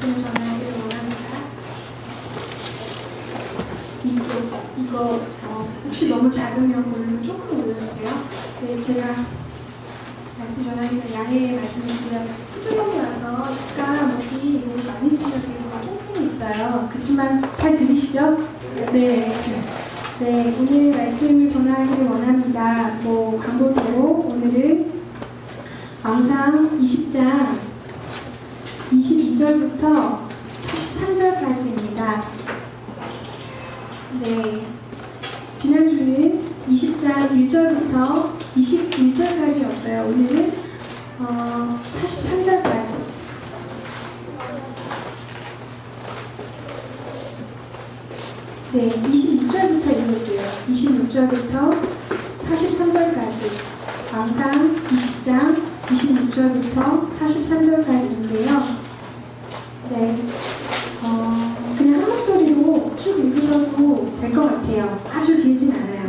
말씀을 전하기를 원합니다. 이거 혹시 너무 작으면 볼륨 조금 올려주세요. 네, 제가 말씀 전하기는 양해의 말씀을 드려요. 후두염이라서 입가 목이 너무 많이 쓰면 되게 통증이 있어요. 그렇지만 잘 들리시죠? 네. 네, 오늘 말씀을 전하기를 원합니다. 광고대로 오늘은 왕상 20장 22절부터 43절까지입니다. 네, 지난주는 20장 1절부터 21절까지였어요. 오늘은 43절까지. 네, 26절부터 읽을게요. 26절부터 43절까지. 왕상 20장 26절부터 43절까지인데요. 네, 그냥 한 목소리로 쭉 읽으셔도 될 것 같아요. 아주 길진 않아요.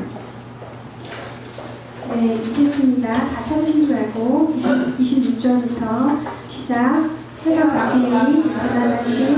네, 읽겠습니다. 다 찾으신 줄 알고 26절부터 시작. 해가 바뀌니 바다다시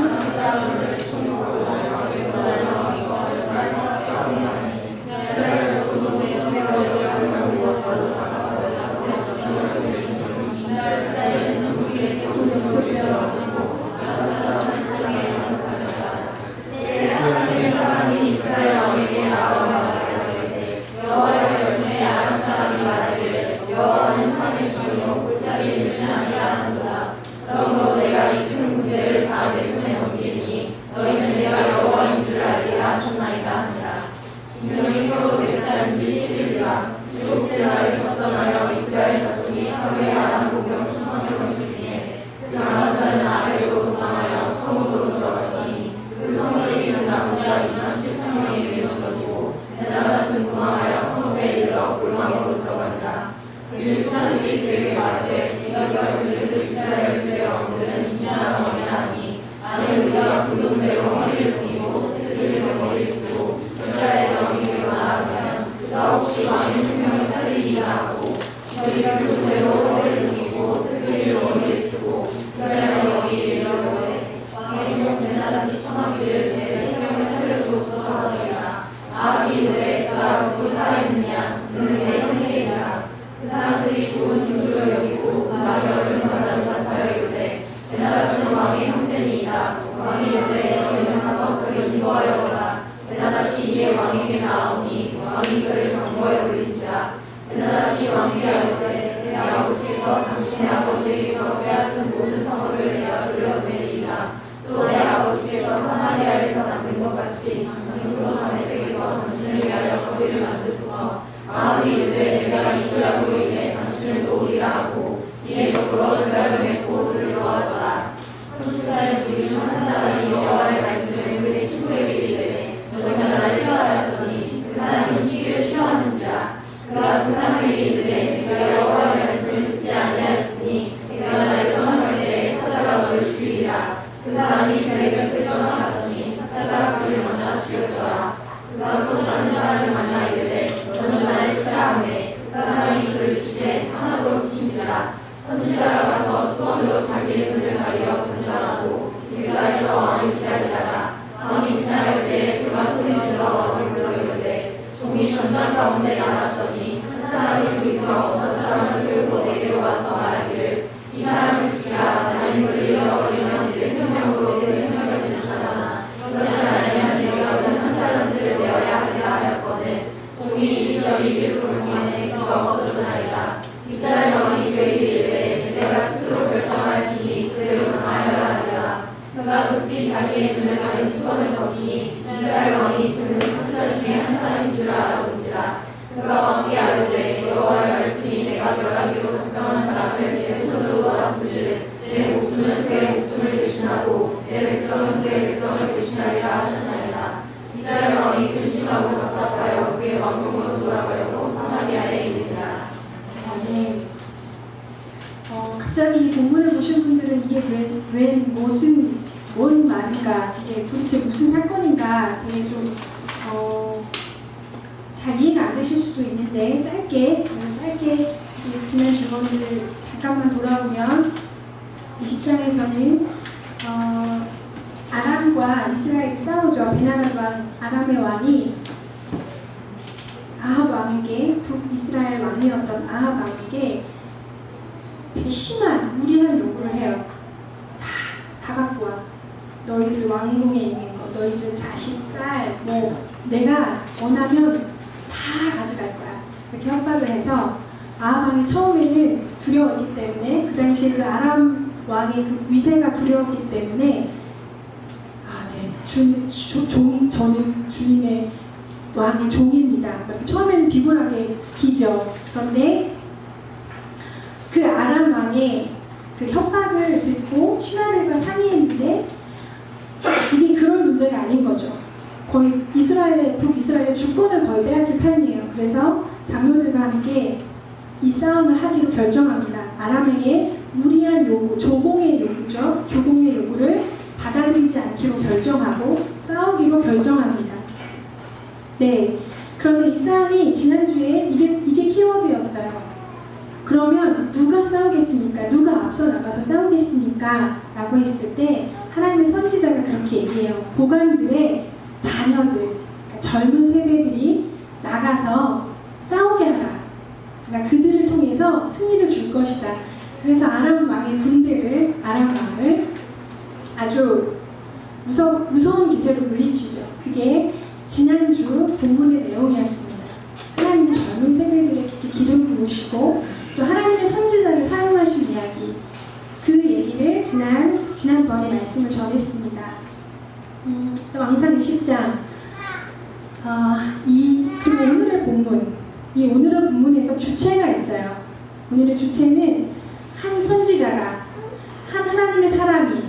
갑자기 이 본문을 보신 분들은 이게 뭔 말인가, 이게 도대체 무슨 사건인가, 되게 좀 잘 이해가 안 되실 수도 있는데 짧게 지난 주번을 잠깐만 돌아오면 20장에서는 아합과 이스라엘이 싸우죠. 베나단 왕, 아람의 왕이 아합 왕에게, 북이스라엘 왕이었던 아합 왕에게 되게 심한 무리한 요구를 해요. 다 갖고 와. 너희들 왕궁에 있는 거, 너희들 자식, 딸, 뭐 내가 원하면 다 가져갈 거야. 이렇게 협박을 해서 아합 왕이 처음에는 두려웠기 때문에, 그 당시에 그 아람 왕의 그 위세가 두려웠기 때문에, 저는 주님의 왕의 종입니다. 이렇게 처음에는 비굴하게 기죠. 그런데 그 아람 왕의 그 협박을 듣고 신하들과 상의했는데 이게 그런 문제가 아닌 거죠. 거의 북이스라엘의 주권을 거의 빼앗길 판이에요. 그래서 장로들과 함께 이 싸움을 하기로 결정합니다. 아람에게 무리한 요구, 조공의 요구죠. 조공의 요구를 받아들이지 않기로 결정하고 싸우기로 결정합니다. 네, 그런데 이 싸움이 지난주에 이게 키워드였어요. 그러면 누가 싸우겠습니까? 누가 앞서 나가서 싸우겠습니까? 라고 했을 때 하나님의 선지자가 그렇게 얘기해요. 고관들의 자녀들, 그러니까 젊은 세대들이 나가서 싸우게 하라. 그러니까 그들을 통해서 승리를 줄 것이다. 그래서 아람 왕의 군대를, 아람 왕을 아주 무서운 기세로 물리치죠. 그게 지난주 본문의 내용이었습니다. 하나님이 젊은 세대들에게 기름 부으시고 또 하나님의 선지자를 사용하신 이야기, 그 얘기를 지난번에 말씀을 전했습니다. 왕상 20장 그리고 오늘의 본문, 이 오늘의 본문에서 주체가 있어요. 오늘의 주체는 한 선지자가, 한 하나님의 사람이,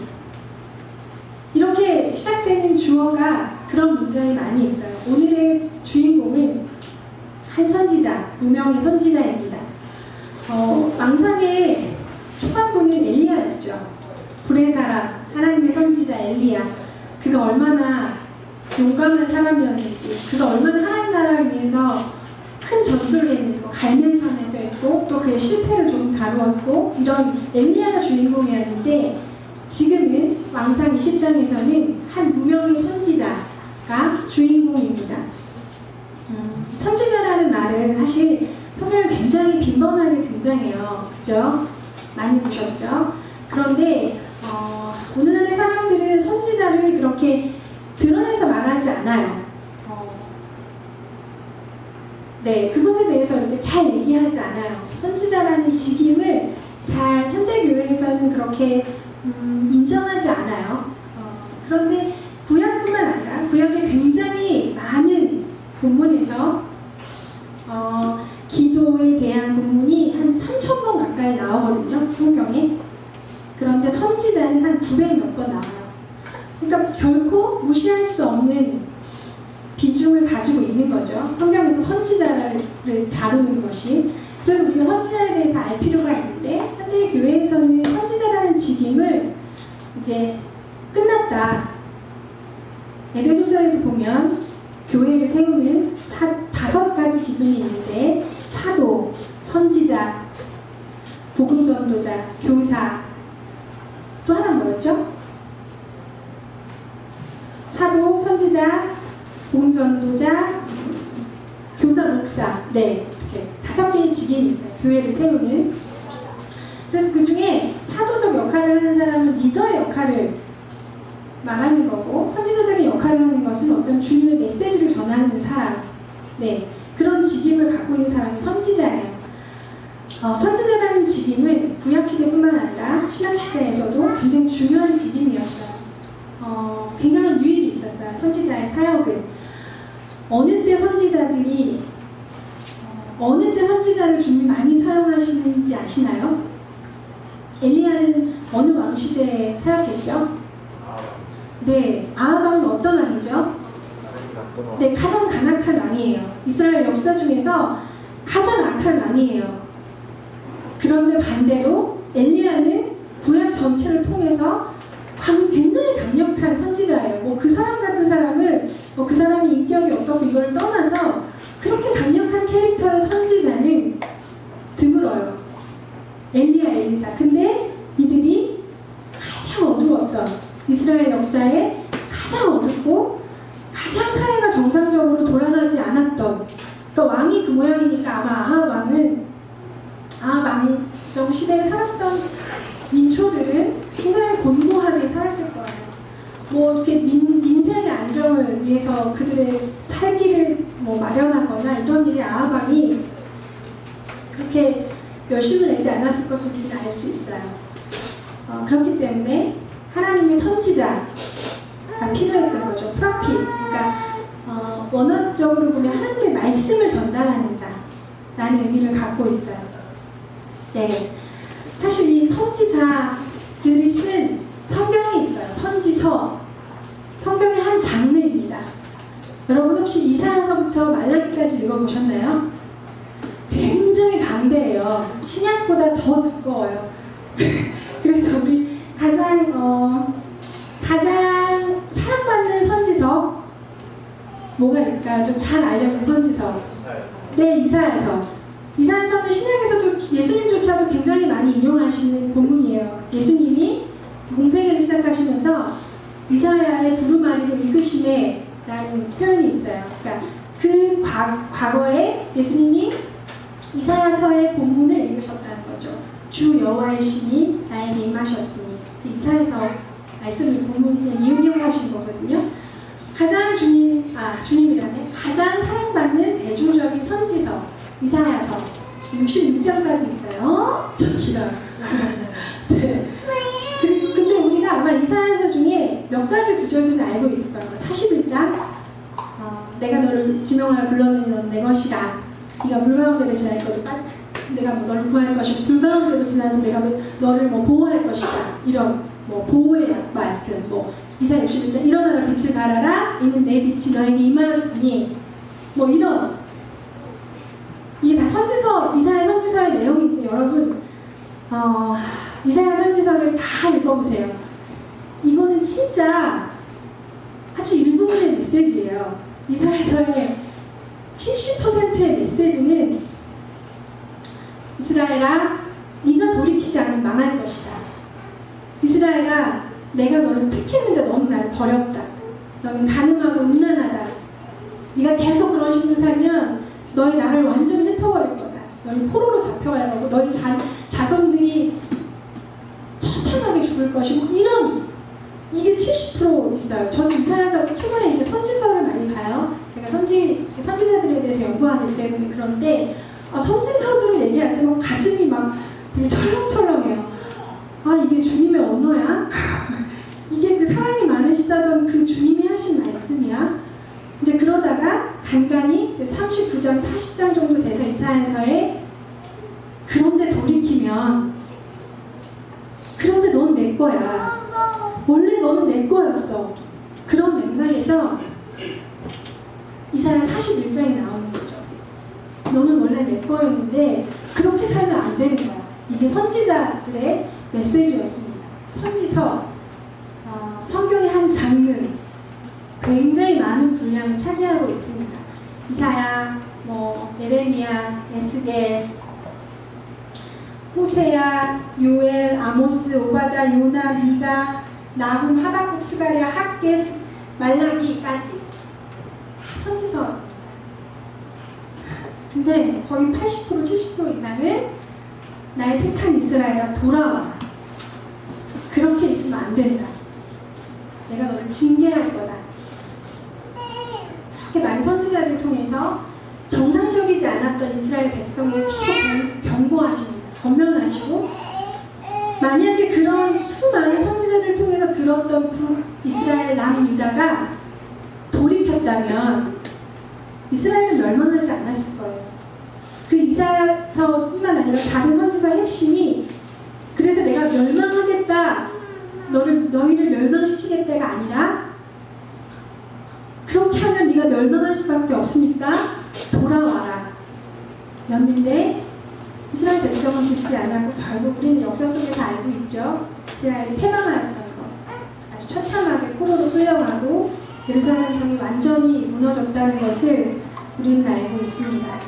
이렇게 시작되는 주어가 그런 문장이 많이 있어요. 오늘의 주인공은 한 선지자, 2명의 선지자입니다. 왕상의 초반부는 엘리야였죠. 불의 사람, 하나님의 선지자 엘리야. 그가 얼마나 용감한 사람이었는지, 그가 얼마나 하나님 나라를 위해서 큰 전투를 했는지, 갈멜산에서 했고 또 그의 실패를 좀 다루었고, 이런 엘리야가 주인공이었는데, 지금은 왕상 20장에서는 한 2명의 선지자가 주인공입니다. 선지자라는 말은 사실 성경에 굉장히 빈번하게 등장해요. 그죠? 많이 보셨죠? 그런데 오늘날의 사람들은 선지자를 그렇게 드러내서 말하지 않아요. 네, 그것에 대해서 이렇게 잘 얘기하지 않아요. 선지자라는 직임을 잘 현대교회에서는 그렇게 인정하지 않아요. 그런데 구약뿐만 아니라 구약의 굉장히 많은 본문에서 기도에 대한 본문이 한 3,000번 가까이 나오거든요. 성경에. 그런데 선지자는 한 900몇 번 나와요. 그러니까 결코 무시할 수 없는 비중을 가지고 있는 거죠. 성경에서 선지자를 다루는 것이. 그래서 우리가 선지자에 대해서 알 필요가 있는데, 현대 교회에서는 선지자라는 직임을 이제 끝났다. 에베소서에도 보면 교회를 세우는 5가지 기둥이 있는데, 사도, 선지자, 복음전도자, 교사, 또 하나 뭐였죠? 사도, 선지자, 복음전도자, 교사, 목사. 네, 이렇게 5개의 직임이 있어요. 교회를 세우는. 그래서 그 중에 사도적 역할을 하는 사람은 리더의 역할을 말하는 거고, 선지자적인 역할을 하는 것은 어떤 주님의 메시지를 전하는 사람. 네, 그런 직임을 갖고 있는 사람이 선지자예요. 선지자라는 직임은 구약시대뿐만 아니라 신약시대에서도 굉장히 중요한 직임이었어요. 굉장한 유익이 있었어요. 선지자의 사역은. 어느 때 선지자를 주님이 많이 사용하시는지 아시나요? 엘리야는 어느 왕시대에 사역했죠? 네, 아합 왕은 어떤 왕이죠? 네, 가장 간악한 왕이에요. 이스라엘 역사 중에서 가장 악한 왕이에요. 그런데 반대로 엘리야는 구약 전체를 통해서 굉장히 강력한 선지자예요. 그 사람 같은 사람은 그 사람이 인격이 어떻고 이걸 떠나서 그렇게 강력한 캐릭터의 선지자는 드물어요. 엘리야, 엘리사. 근데 이들이 가장 어두웠던, 이스라엘 역사에 가장 어둡고 가장 사회가 정상적으로 돌아가지 않았던, 그러니까 왕이 그 모양이니까 아마 아합 왕은 왕정 시대에 살았던 민초들은 굉장히 곤고하게 살았을 거예요. 뭐 이렇게 민생의 안정을 위해서 그들의 살기를 뭐 마련하거나 이런 일이 아합 왕이 그렇게 열심을 내지 않았을 것을 우리는 알 수 있어요. 그렇기 때문에 하나님의 선지자가 필요했던 거죠. 프로핏. 그러니까 원어적으로 보면 하나님의 말씀을 전달하는 자라는 의미를 갖고 있어요. 네, 사실 이 선지자들이 쓴 성경이 있어요. 선지서. 성경의 한 장르입니다. 여러분 혹시 이사야서부터 말라기까지 읽어보셨나요? 굉장히 방대해요. 신약보다 더 두꺼워요. 그래서 우리 가장 사랑받는 선지서 뭐가 있을까요? 좀 잘 알려진 선지서. 네, 이사야서. 이사야서는 신약에서도 예수님조차도 굉장히 많이 인용하시는 본문이에요. 예수님이 공생애를 시작하시면서 이사야의 두루마리를 읽으심에 라는 표현이 있어요. 그러니까 그 과거에 예수님이 이사야서의 본문을 읽으셨다는 거죠. 주 여호와의 신이 나에게 임하셨으니. 이사야서 말씀을 본문에 인용하신 거거든요. 주님이라네. 가장 사랑받는 대중적인 선지서 이사야서 66장까지 있어요. 저 길어요. 네. 근데 우리가 아마 이사야서 중에 몇 가지 구절들은 알고 있을 거예요. 41장 내가 너를 지명하여 불렀느니 넌 내 것이라. 네가 물 가운데를 지날 것도 내가 뭐 너를 구할 것이고 불 가운데로 지나도 내가 너를 뭐 보호할 것이다. 이런 뭐 보호의 말씀. 뭐 이사야 61장 일어나라 빛을 발하라 이는 내 빛이 너에게 임하였으니 뭐 이런 이게 다 선지서 이사야 선지서의 내용인데 여러분 이사야 선지서를 다 읽어보세요. 이거는 진짜 아주 일부분의 메시지예요. 이사야서의 70%의 메시지는 이스라엘아 네가 돌이키지 않으면 망할 것이다. 이스라엘아 내가 너를 택했는데 너는 나를 버렸다. 너는 가늠하고 음란하다. 네가 계속 그런 식으로 살면 너희 나라를 완전히 흩어버릴 거다. 너희 포로로 잡혀갈 거고 너희 자손들이 처참하게 죽을 것이고 이런 이게 70% 있어요. 저는 이사야서 최근에 이제 선지서를 많이 봐요. 제가 선지자들에 대해서 연구하는 때문에 그런데 선지서들을 얘기할 때 가슴이 막 되게 철렁철렁해요. 이게 주님의 언어야? 이게 그 사랑이 많으시다던 그 주님이 하신 말씀이야? 이제 그러다가 간간히 이제 39장, 40장 정도 돼서 이사야서에 그런데 돌이키면 그런데 넌 내 거야. 원래 너는 내 거였어. 그런 맥락에서 이사야 41장이 나오는 거죠. 너는 원래 내 거였는데 그렇게 살면 안 되는 거야. 이게 선지자들의 메시지였습니다. 선지서, 성경의 한 장르, 굉장히 많은 분량을 차지하고 있습니다. 이사야, 예레미야, 에스겔, 호세야, 요엘, 아모스, 오바다, 요나, 미가, 나훔, 하박국, 스가랴, 학개, 말라기까지 다 선지서입니다. 근데 거의 80% 70% 이상은 나의 택한 이스라엘아 돌아와라. 그렇게 있으면 안 된다. 내가 너를 징계할 거다. 그렇게 많은 선지자를 통해서 정상적이지 않았던 이스라엘 백성을 계속 경고하십니다. 권면하시고 만약에 그런 수많은 선지자를 통해서 들었던 북이스라엘 남유다가 돌이켰다면 이스라엘은 멸망하지 않았을 거예요. 그 이사야서뿐만 아니라 다른 선지서의 핵심이 그래서 내가 멸망하겠다, 너희를 멸망시키겠다가 아니라 그렇게 하면 네가 멸망할 수밖에 없으니까 돌아와라 였는데 이스라엘 백성은 듣지 않았고 결국 우리는 역사 속에서 알고 있죠. 이스라엘이 패망하였던 것, 아주 처참하게 포로로 끌려가고 예루살렘 성이 완전히 무너졌다는 것을 우리는 알고 있습니다.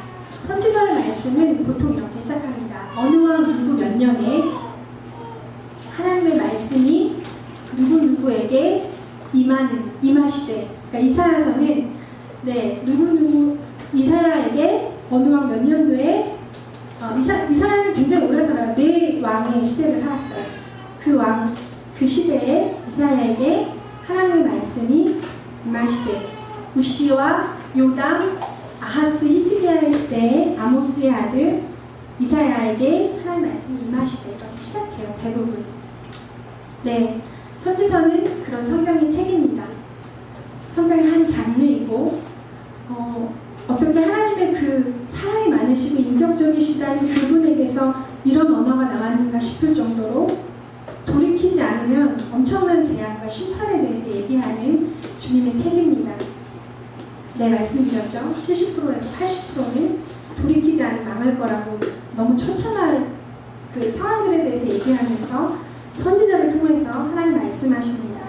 선지서의 말씀은 보통 이렇게 시작합니다. 어느 왕 누구 몇 년에 하나님의 말씀이 누구누구에게 임하시되. 그러니까 이사야서는 누구 이사야에게 어느 왕 몇 년도에 이사야는 굉장히 오래 살아요. 4왕의 시대를 살았어요. 그 시대에 이사야에게 하나님의 말씀이 임하시되 우시와 요담, 아하스, 히스기야의 시대에 아모스의 아들 이사야에게 하나님의 말씀이 임하시되 이렇게 시작해요. 대부분. 선지서는 그런 성경의 책입니다. 성경의 한 장르이고 어떻게 하나님의 그 사랑이 많으시고 인격적이시다는 그분에게서 이런 언어가 나왔는가 싶을 정도로 돌이키지 않으면 엄청난 재앙과 심판에 대해서 얘기하는 주님의 책입니다. 말씀드렸죠. 70%에서 80%는 돌이키지 않으면 망할 거라고 너무 처참한 그 상황들에 대해서 얘기하면서 선지자를 통해서 하나님 말씀하십니다.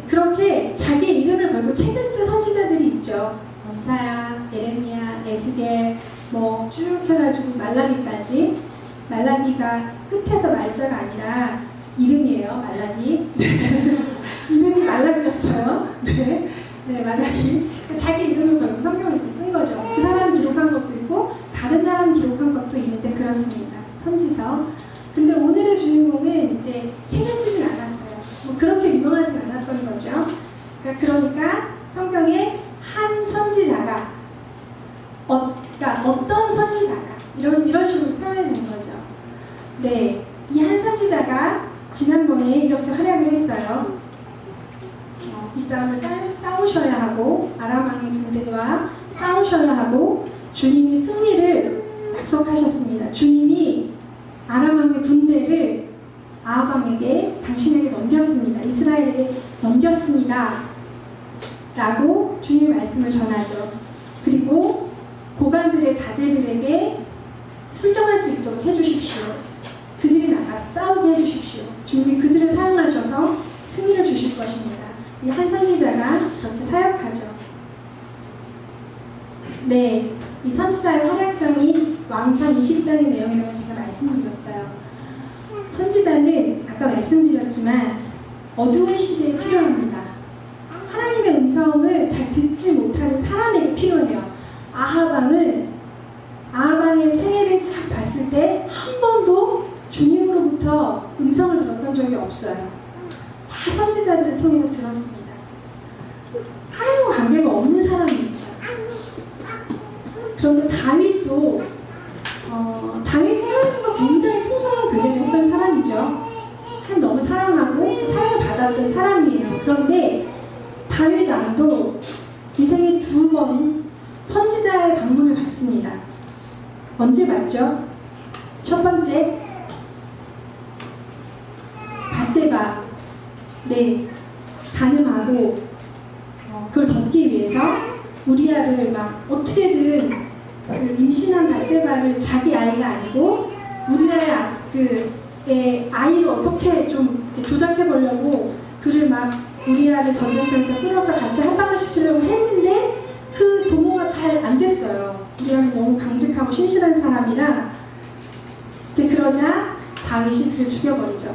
그렇게 자기의 이름을 걸고 책을 쓴 선지자들이 있죠. 이사야, 예레미야, 에스겔 쭉 해가지고 말라기까지. 말라기가 끝에서 말자가 아니라 이름이에요. 말라기. 이름이 말라기였어요. 말라기. 자기 이름을 걸고 성경을 쓴 거죠. 그 사람 기록한 것도 있고 다른 사람 기록한 것도 있는데 그렇습니다. 선지서. 근데 오늘의 주인공은 이제 책을 쓰진 않았어요. 그렇게 유명하진 않았던 거죠. 그러니까 성경에 한 선지자가 그러니까 어떤 선지자가 이런 식으로 표현되는 거죠. 이 한 선지자가 지난번에 이렇게 활약을 했어요. 이 싸움을 싸우셔야 하고 아람 왕의 군대와 싸우셔야 하고 주님이 승리를 약속하셨습니다. 주님이 아람 왕의 군대를 아합 왕에게 당신에게 넘겼습니다. 이스라엘에게 넘겼습니다. 라고 주님의 말씀을 전하죠. 그리고 고관들의 자제들에게 순종할 수 있도록 해주십시오. 그들이 나가서 싸우게 해주십시오. 주님이 그들을 사용하셔서 승리를 주실 것입니다. 이 한 선지자가 그렇게 사역하죠. 이 선지자의 활약성이 왕상 20장의 내용이라고 제가 말씀드렸어요. 선지자는 아까 말씀드렸지만 어두운 시대에 필요합니다. 하나님의 음성을 잘 듣지 못하는 사람에게 필요해요. 아합 왕의 생애를 쫙 봤을 때 한 번도 주님으로부터 음성을 들었던 적이 없어요. 다 선지자들을 통해서 들었습니다. 하나님과 관계가 없는 사람입니다. 그런데 다윗도 다윗은 하나님과 굉장히 풍성한 교제를 했던 사람이죠. 너무 사랑하고 또 사랑을 받았던 사람이에요. 그런데 다윗 왕도 인생에 2번 선지자의 방문을 받습니다. 언제 받죠? 첫 번째, 밧세바 간음하고 그걸 덮기 위해서 우리아를 막 어떻게든 그 임신한 밧세바를 자기 아이가 아니고 우리아의 아이를 어떻게 좀 조작해 보려고 그를 막 우리아를 전쟁터에서 끌어서 같이 합방을 시키려고 했는데 그 도모가 잘 안 됐어요. 우리아는 너무 강직하고 신실한 사람이라 이제 그러자 다윗이 그를 죽여버리죠.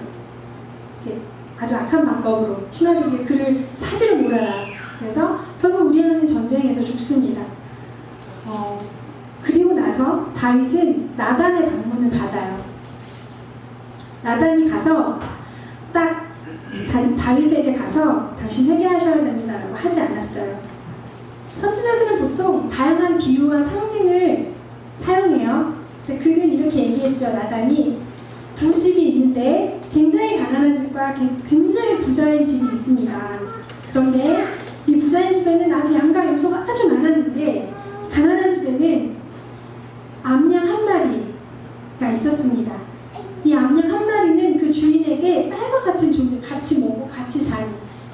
아주 악한 방법으로 신하들에게 그를 사지로 몰아라. 그래서 결국 우리아는 전쟁에서 죽습니다. 그리고 나서 다윗은 나단의 방문을 받아요. 나단이 가서 딱 다윗에게 가서 당신 회개하셔야 됩니다라고 하지 않았어요. 선지자들은 보통 다양한 비유와 상징을 사용해요. 그는 이렇게 얘기했죠. 나단이 2 집이 있는데 굉장히 가난한 집과 굉장히 부자인 집이 있습니다. 그런데 이 부자인 집에는 아주 양과 염소가 아주 많았는데 가난한 집에는 암양 한 마리가 있었습니다. 이 암양 한 마리는 그 주인에게 딸과 같은 존재, 같이 먹고 같이 자는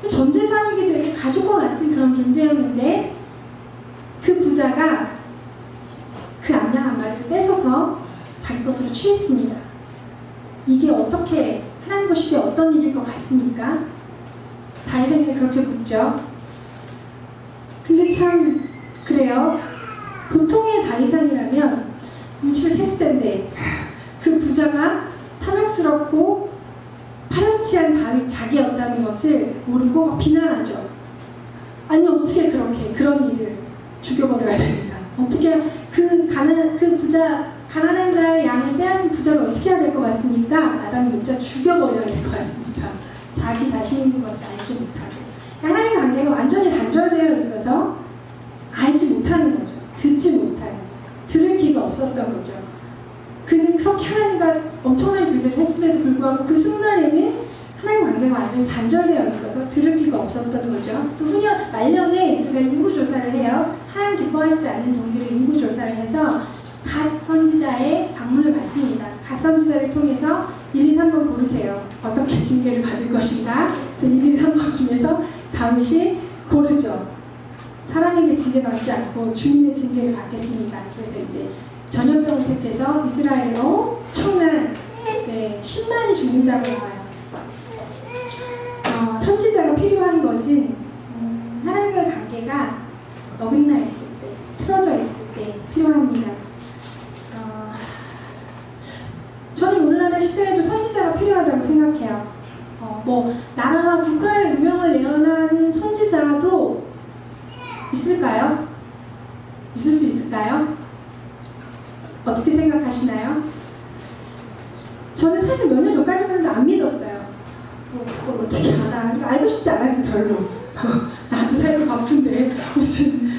전 재산이기도 했고 가족과 같은 그런 존재였는데 그 부자가 그 암양 한 마리를 뺏어서 자기 것으로 취했습니다. 이게 어떻게 하나님 보시기에 어떤 일일 것 같습니까? 다윗에게 그렇게 묻죠. 근데 참 그래요. 보통의 다윗왕이라면 눈치를 챘을 텐데 그 부자가 탐욕스럽고 파렴치한 다윗 자기였다는 것을 모르고 막 비난하죠. 아니 어떻게 그렇게 그런 일을 죽여버려야 됩니다. 어떻게 그 가난한 자의 양을 빼앗은 부자를 어떻게 해야 될 것 같습니까? 아담이 진짜 죽여버려야 될 것 같습니다. 자기 자신인 것을 알지 못하고. 그러니까 하나님의 관계가 완전히 단절되어 있어서 알지 못하는 거죠. 듣지 못하는, 들을 기가 없었던 거죠. 그는 그렇게 하나님과 엄청난 교제를 했음에도 불구하고 그 순간에는 하나님 관계가 완전히 단절되어 있어서 들을 기가 없었던 거죠. 또 말년에 우리가 인구조사를 해요. 하나님 기뻐하시지 않는 동기를 인구조사를 해서 갓 선지자의 방문을 받습니다. 갓 선지자를 통해서 1, 2, 3번 고르세요. 어떻게 징계를 받을 것인가? 그래서 1, 2, 3번 중에서 다윗이 고르죠. 사람에게 징계받지 않고 주님의 징계를 받겠습니다. 그래서 이제 전염병을 택해서 이스라엘에 엄청난 10만이 죽는다고 나와요. 선지자가 필요한 것은 하나님과의 관계가 어긋나 있을 때, 틀어져 있을 때 필요합니다. 저는 오늘날의 시대에도 선지자가 필요하다고 생각해요. 나라와 국가의 운명을 예언하는 선지자도 있을까요? 있을 수 있을까요? 어떻게 생각하시나요? 저는 사실 몇 년 전까지만 해도 안 믿었어요. 그걸 어떻게 알아? 알고 싶지 않았어요, 별로. 나도 살기 바쁜데 무슨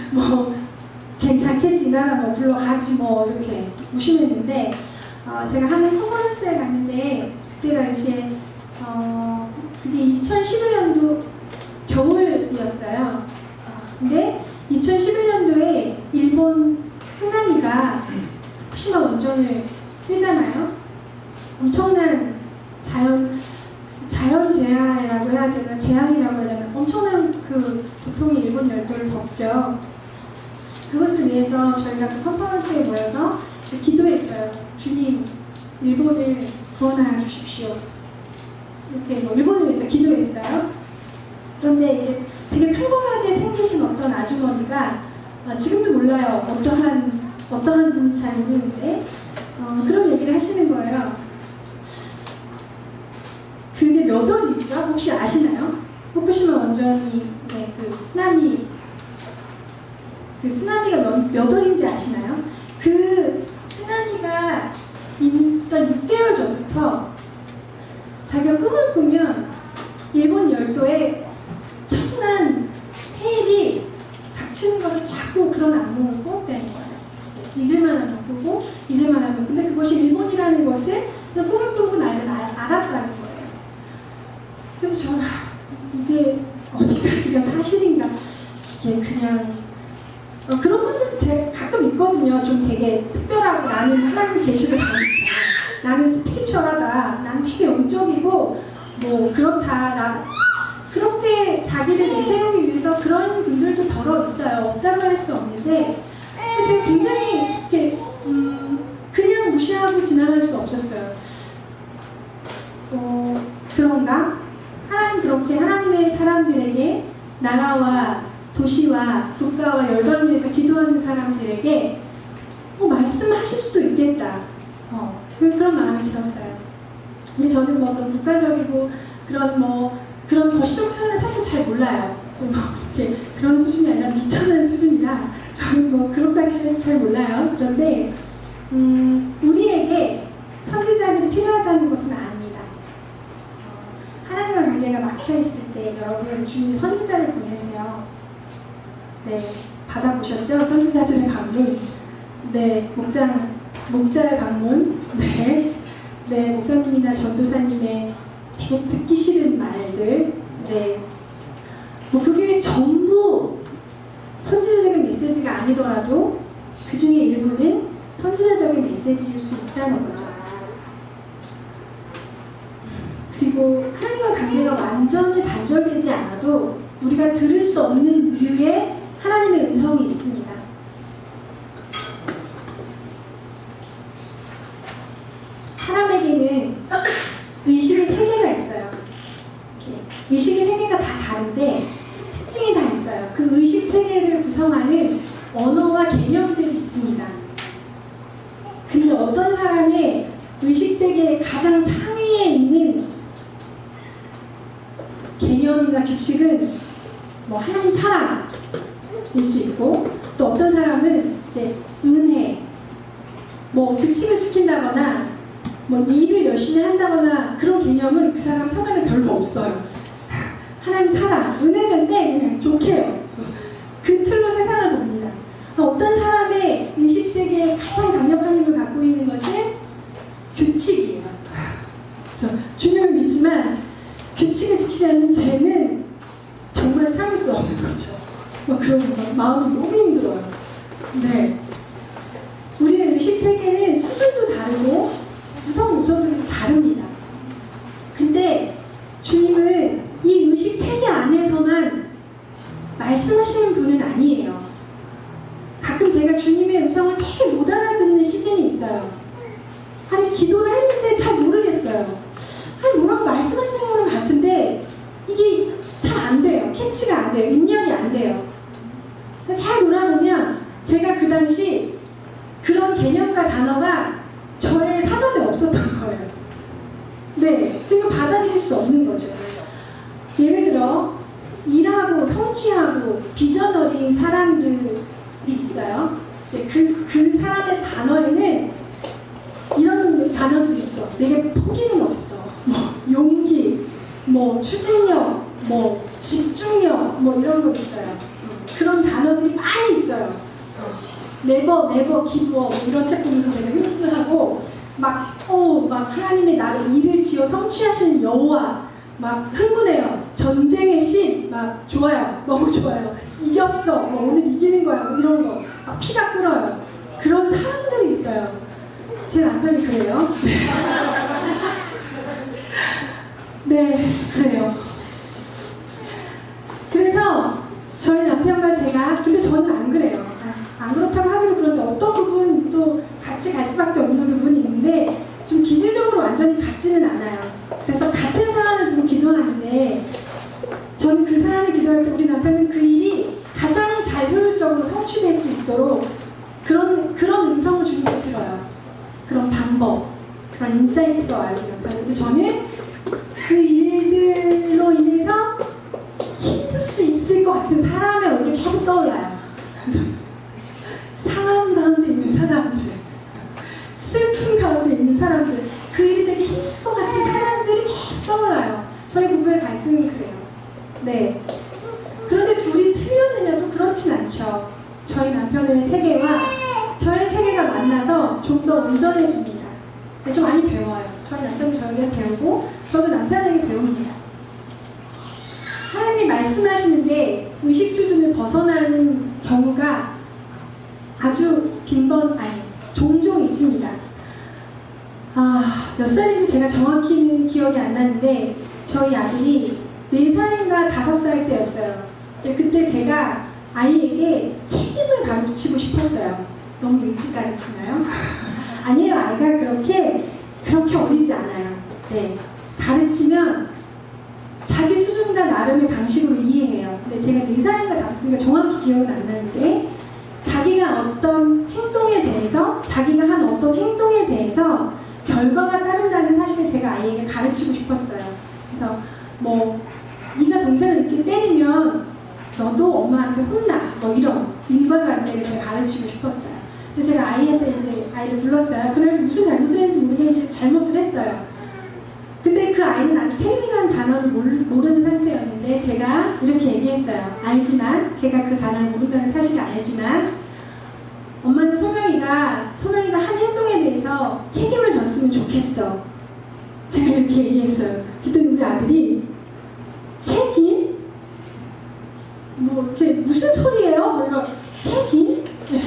괜찮겠지나 불러가지 이렇게 무심했는데 제가 하는 컨퍼런스에 갔는데 그때 당시에 그게 2011년도 겨울이었어요. 근데 2011년도에 일본 쓰나미가 후쿠시마 원전을 쓰잖아요. 엄청난 자연재해라고 해야 되나, 재앙이라고 해야 되나, 엄청난 보통의 일본 열도를 덮죠. 그것을 위해서 저희가 그 컨퍼런스에 모여서 기도했어요. 주님, 일본을 구원하여 주십시오. 이렇게 일본을 위해서 기도했어요. 그런데 이제 되게 평범하게 생기신 어떤 아주머니가 지금도 몰라요. 어떠한 분인지 잘 모르는데 그런 얘기를 하시는 거예요. 그게 몇 월이죠? 혹시 아시나요? 후쿠시마 원전이 쓰나미가 몇 월인지 아시나요? 그 쓰나미가 있던 6개월 전부터 자기가 꿈을 꾸면 일본 열도에 엄청난 해일이 닥치는 것을 자꾸 그런 악몽을 꾸었다는 거예요. 잊을만 하면 꾸고 잊을만 하면, 근데 그것이 일본이라는 것을 꿈을 꾸고 나서 알았다는 거예요. 그래서 저는 이게 어디까지가 사실인가, 이게 그냥 그런 분들도 가끔 있거든요. 좀 되게 특별하고, 나는 하나님 계시를 다니까, 나는 스피리추얼하다, 나는 되게 영적이고 그렇다, 그렇게 자기를 내세우기 위해서 그런 분들도 더러 있어요. 없다고 할 수 없는데 제가 굉장히 이렇게 그냥 무시하고 지나갈 수 없었어요. 그런가? 하나님 그렇게 하나님의 사람들에게, 나라와 도시와 국가와 열방을 위해서 기도하는 사람들에게 말씀하실 수도 있겠다. 그런 마음이 들었어요. 근데 저는 그런 국가적이고 그런 거시적 차원은 사실 잘 몰라요. 이렇게 그런 수준이 아니라 미천한 수준이라 저는 그런까지는 잘 몰라요. 그런데 우리에게 선지자들이 필요하다는 것은 아닙니다. 하나님과 관계가 막혀있을 때 여러분 주님 선지자를 보내세요. 네, 받아보셨죠? 선지자들의 방문. 네, 목자의 방문. 네, 목사님이나 전도사님의 되게 듣기 싫은 말들. 네, 그게 전부 선지자적인 메시지가 아니더라도 그 중에 일부는 선지자적인 메시지일 수 있다는 거죠. 그리고 하나님과 관계가 완전히 단절되지 않아도 우리가 들을 수 없는 류의 하나님의 음성이 있습니다. 사람에게는 의식의 세계가 있어요. 의식의 세계가 다 다른데 특징이 다 있어요. 그 의식 세계를 구성하는 언어와 개념들이 있습니다. 근데 어떤 사람의 의식 세계의 가장 상위에 있는 개념이나 규칙은 뭐 하나님 사랑일 수 있고, 또 어떤 사람은 이제 은혜, 뭐 규칙을 지킨다거나 뭐 일을 열심히 한다거나 그런 개념은 그 사람 사전에 별로 없어요. 하나님 사랑, 은혜인데 그냥 좋게 해요. 그 틀로 세상을 봅니다. 어떤 사람의 의식세계에 가장 강력한 힘을 갖고 있는 것은 규칙이에요. 그래서 주님을 믿지만 규칙을 지키지 않는 죄는 정말 참을 수 없는 거죠. 그런 마음이 너무 힘들어요. 네. 우리의 의식세계는 수준도 다르고 구성 요소들도 다릅니다. 근데 주님은 이 의식세계 안에서만 말씀하시는 분은 아니에요. 가끔 제가 주님의 음성을 되게 못 알아듣는 시즌이 있어요. 아니 기도를 했는데 잘 모르겠어요. 아니 뭐라고 말씀하시는 거는 같은데 이게 잘 안 돼요. 캐치가 안 돼요. 입력이 안 돼요. 잘 돌아보면 제가 그 당시 그런 개념과 단어가 저의 사전에 없었던 거예요. 네, 그러니까 받아들일 수 없는 거죠. 예를 들어 일하고 성취하고 비전 어린 사람들이 있어요. 그 사람의 단어에는 이런 단어도 있어. 내게 포기는 없어. 뭐 용기, 뭐 추진력, 뭐 집중력, 뭐 이런 거 있어요. 그런 단어들이 많이 있어요. 네버 기브업 이런 책 보면서 내가 흥분하고 막 하나님의 나를 일을 지어 성취하시는 여호와 막 흥분해요. 전쟁의 신 막 좋아요. 너무 좋아요. 이겼어. 뭐 오늘 이기는 거야. 뭐 이런 거 막 피가 끓어요. 그런 사람들이 있어요. 제 남편이 그래요. 네, 그래요. 그래서 저희 남편과 제가, 근데 저는 안 그래요. 안 그렇다고 하기도 그런데 어떤 부분 또 같이 갈 수밖에 없는 부분이 있는데 좀 기질적으로 완전히 같지는 않아요. 그래서 같은 사안을 두고 기도하는데 저는 그 사안을 기도할 때 우리 남편은 그 일이 가장 잘 효율적으로 성취될 수 있도록 그런 음성을 주님께 들어요. 그런 방법, 그런 인사이트가 와요. 근데 저는 그 일들로 인해서 힘들 수 있을 것 같은 사람의 얼굴이 계속 떠올라요. 상한 가운데 있는 사람들, 슬픈 가운데 있는 사람들, 그 일이 되게 힘들 것 같은 사람들이 계속 떠올라요. 저희 부부의 갈등은 그래요. 네. 그런데 둘이 틀렸느냐도 그렇진 않죠. 저희 남편의 세계와 저의 세계가 만나서 좀 더 온전해집니다. 좀 많이 배워요. 저희 남편이 저에게 배우고 저도 남편에게 배웁니다. 하나님이 말씀하시는데 의식 수준을 벗어나는 경우가 아주 종종 있습니다. 몇 살인지 제가 정확히는 기억이 안 나는데 저희 아들이 4살인가 5살 때였어요. 그때 제가 아이에게 책임을 가르치고 싶었어요. 너무 일찍 가르치나요? 아니에요. 아이가 그렇게 어리지 않아요. 네. 가르치면 자기 수준과 나름의 방식으로 이해해요. 근데 제가 4살인가 5살인가 정확히 기억은 안 나는데 자기가 어떤 행동에 대해서 자기가 한 어떤 행동에 대해서 결과가 따른다는 사실을 제가 아이에게 가르치고 싶었어요. 그래서 뭐 네가 동생을 이렇게 때리면 너도 엄마한테 혼나 뭐 이런 인과관계를 제가 가르치고 싶었어요. 근데 제가 아이한테 이제 아이를 불렀어요. 그날 무슨 잘못을 했는지 모르겠는데 잘못을 했어요. 근데 그 아이는 아직 책임이라는 단어를 모르는 상태였는데 제가 이렇게 얘기했어요. 알지만 걔가 그 단어를 모른다는 사실을 알지만 엄마는 소명이가 한 행동에 대해서 책임을 졌으면 좋겠어. 제가 이렇게 얘기했어요. 그때 우리 아들이 책임? 뭐 이렇게 무슨 소리예요? 뭐 이런 책임? 네.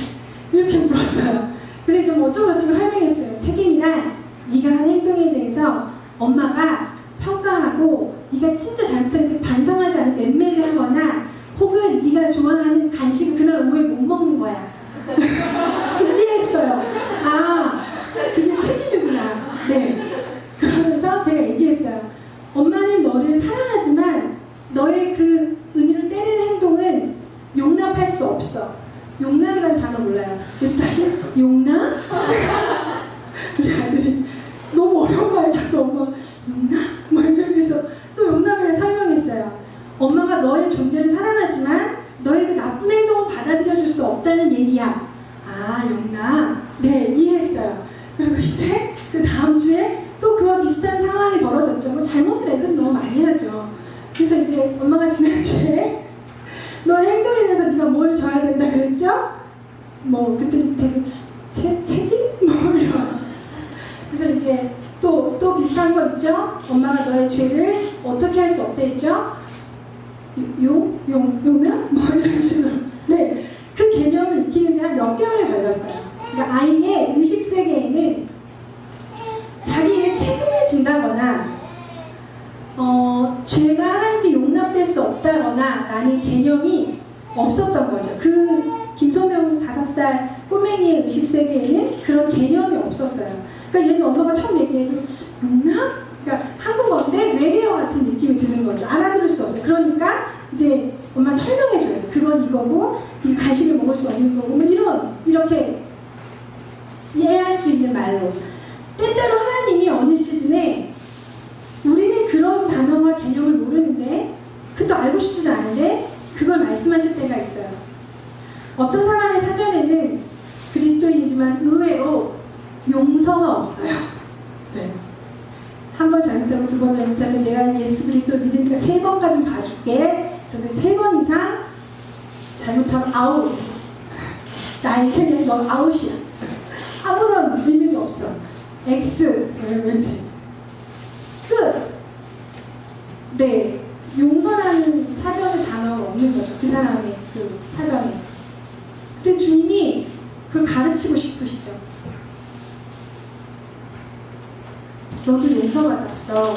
이렇게 물었어요. 그래서 좀 어쩌고저쩌고 설명했어요. 책임이란 네가 한 행동에 대해서 엄마가 평가하고 네가 진짜 잘못했는데 반성하지 않은 맴매를 하거나 혹은 네가 좋아하는 간식을 그날 오후에 못 먹는 거야. 이해했어요. 그게 책임이구나. 네. 그러면서 제가 얘기했어요. 엄마는 너를 사랑하지만 너의 그 은희를 때리는 행동은 용납할 수 없어. 용납이라는 단어 몰라요. 다시 용납? 우리 아들이 너무 어려운 거예요. 자꾸 엄마 용납? 뭐 이러면서 또 용납에 설명했어요. 엄마가 너의 존재를 사랑하지만 너의 그 나쁜 행동을 받아들여줄 수 없다는 얘기야. 아, 영나. 네, 이해했어요. 그리고 이제 그 다음 주에 또 그와 비슷한 상황이 벌어졌죠. 뭐 잘못을 애들은 너무 많이 하죠. 그래서 이제 엄마가 지난주에 너의 행동에 대해서 네가 뭘 져야 된다 그랬죠? 뭐 그때 되게 책임? 뭐 이런. 그래서 이제 또 비슷한 거 있죠? 엄마가 너의 죄를 어떻게 할 수 없다 했죠? 용나? 뭐 이런 식으로. 네, 그 개념을 익히는 데 한 몇 개월이 걸렸어요. 그러니까 아이의 의식 세계에는 자기의 책임을 진다거나 죄가 하나님께 용납될 수 없다거나 라는 개념이 없었던 거죠. 그 김소명 5살 꼬맹이의 의식 세계에는 그런 개념이 없었어요. 그러니까 얘는 엄마가 처음 얘기해도 용납? 그러니까 한국어인데 외계어 같은 느낌이 드는 거죠. 알아들을 수 없어요. 그러니까 이제 엄마 설명해줘요. 그건 이거고 이 간식을 먹을 수 없는 거고 뭐 이렇게 이해할 수 있는 말로. 때때로 하나님이 어느 시즌에 우리는 그런 단어와 개념을 모르는데 그것도 알고 싶지도 않은데 그걸 말씀하실 때가 있어요. 어떤 사람의 사전에는 그리스도인이지만 의외로 용서가 없어요. 네. 한 번 잘못하고 두 번 잘못하면 내가 예수 그리스도를 믿으니까 3번까지 봐줄게. 그런데 3번 이상 잘못하면 아웃. 나한테는 너 아웃이야. 아무런 의미가 없어. X. 왠지. 끝. 네. 용서라는 사전의 단어가 없는 거죠. 그 사람의 그 사전에. 근데 주님이 그걸 가르치고 싶으시죠. 너도 용서받았어.